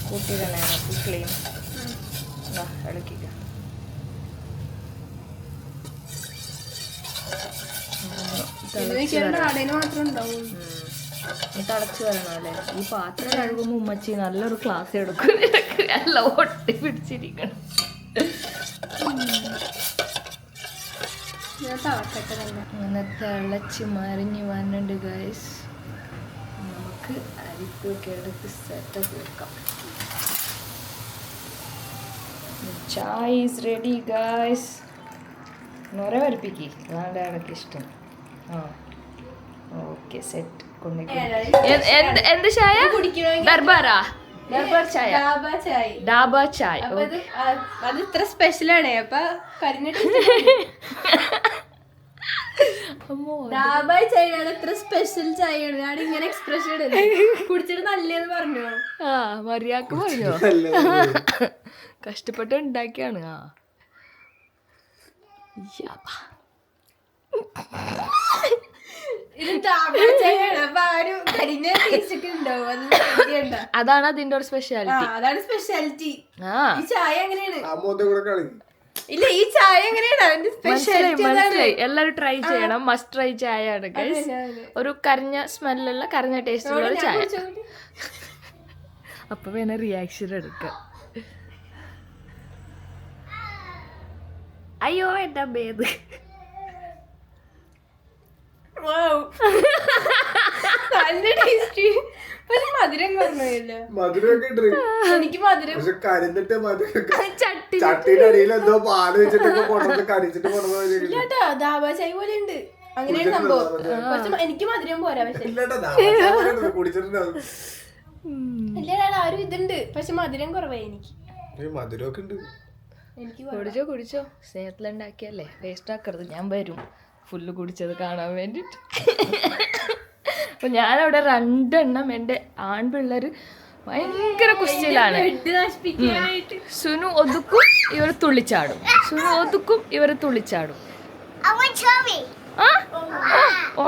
കൂട്ടിയിടണേ ഫ്ലെയിം. ഇളക്കിക്ക. തിളച്ച് വരണം അല്ലേ? ഈ പാത്രം കഴുകുമ്പോൾ ഉമ്മച്ചി നല്ലൊരു ക്ലാസ് എടുക്കും. എല്ലാം ഒട്ടി പിടിച്ചിരിക്കണം. ഞാൻ തളക്കട്ടെ തന്നെ. അങ്ങനെ തിളച്ച് മറിഞ്ഞ് വന്നിട്ടുണ്ട് ഗൈസ്. നമുക്ക് അരിപ്പൊക്കെ എടുത്ത് സെറ്റപ്പ് വെക്കാം. ചായ ഈസ് റെഡി ഗൈസ്. നൊര വരപ്പിക്ക്, അതാണ് എനിക്ക് ഇഷ്ടം. ആ ഓക്കെ സെറ്റ്. എന്ത് ചായ? ദർബാറാ? ദർബാർ ചായ, ഡാബ ചായ. ഡാബ ചായ. അപ്പൊ അത് ഇത്ര സ്പെഷ്യലാണ്. അപ്പൊ കരിഞ്ഞിട്ട് ഡാബ ചായയാണ് ഇത്ര സ്പെഷ്യൽ ചായയാണ്. ഞാൻ ഇങ്ങനെ എക്സ്പ്രഷൻ ഇടല്ലേ, കുടിച്ചിട്ട് നല്ലതെന്ന് പറഞ്ഞു. ആ മര്യാദക്ക് പറഞ്ഞോ, കഷ്ടപ്പെട്ട് ഉണ്ടാക്കിയാണ്. ആ ഇത് ഡാബ ചായയാണ്. അപ്പൊ ആരും കരിഞ്ഞ ടേസ്റ്റ് ഒക്കെ ഉണ്ടാവും. അത് ശ്രദ്ധിക്കണ്ട. അതാണ് അതിന്റെ ഒരു സ്പെഷ്യാലിറ്റി. അതാണ് സ്പെഷ്യാലിറ്റി. ആ ഈ ചായ എങ്ങനെയാണ്? കളി ഇല്ല, ഈ ചായ എങ്ങനെയാണ് അതിന്റെ സ്പെഷ്യാലിറ്റി? മനസ്സിലായി. എല്ലാരും ട്രൈ ചെയ്യണം. മസ്റ്റ് ട്രൈ ചായ ആണ് ഗൈസ്. ഒരു കരഞ്ഞ സ്മെല്ലുള്ള കരഞ്ഞ ടേസ്റ്റുള്ള ഒരു ചായ. അപ്പൊ വേണേ റിയാക്ഷൻ എടുക്ക. അയ്യോ എന്റെ ബേത്. നല്ല ടേസ്റ്റ്. പക്ഷെ മധുരം പറഞ്ഞില്ല. മധുരമൊക്കെ ഉണ്ട്. എനിക്ക് മധുരം പക്ഷെ കരിഞ്ഞിട്ട് ചട്ടി ചട്ടിയുടെ അടിയിൽ എന്തോ പാല് വെച്ചിട്ടൊക്കെ കൊണ്ടുവന്ന് കരിച്ചിട്ട് കൊണ്ടുവന്ന് ഇല്ലാട്ടോ, ദാബ ചായ പോലെ ഉണ്ട്. അങ്ങനെയാണ് സംഭവം. പക്ഷെ എനിക്ക് മധുരം പോരാ. പക്ഷെ കുടിച്ചിട്ടുണ്ടാവും. ഇല്ലടാ, ആരും ഇതുണ്ട്. പക്ഷെ മധുരം കുറവായി എനിക്ക്. മധുരമൊക്കെ ഉണ്ട്. എനിക്ക് കുടിച്ചോ. സ്നേഹത്തിലുണ്ടാക്കിയല്ലേ, വേസ്റ്റ് ആക്കരുത്. ഞാൻ വരും ഫുള്ള് കുടിച്ചത് കാണാൻ വേണ്ടിട്ട്. അപ്പൊ ഞാനവിടെ 2 എണ്ണം എൻ്റെ ആൺപിള്ളേർ ഭയങ്കര കുസ്തിയിലാണ്. നശിപ്പിക്കാനായിട്ട് സുനു ഒതുക്കും, ഇവർ തുള്ളിച്ചാടും. സുനു ഒതുക്കും, ഇവർ തുള്ളിച്ചാടും. I want Chubby. ആ ഓ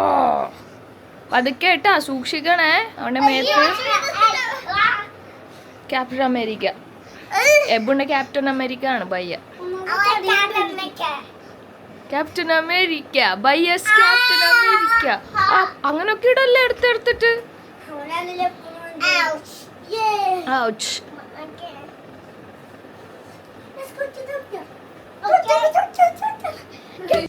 പതുക്കെ ഇട്ടാ സൂക്ഷിക്കണേ. അവന്റെ മേത്ത് ക്യാപ്റ്റൻ അമേരിക്ക. എബുന്റെ ക്യാപ്റ്റൻ അമേരിക്ക ആണ് ബയ്യ. ക്യാപ്റ്റൻ അമേരിക്ക, ബയ്യസ് ക്യാപ്റ്റൻ അമേരിക്ക. അങ്ങനൊക്കെ ഇടല്ലേ എടുത്തിട്ട്. Ouch. Yeah. Ouch. Okay. Let's go to the doctor. Okay.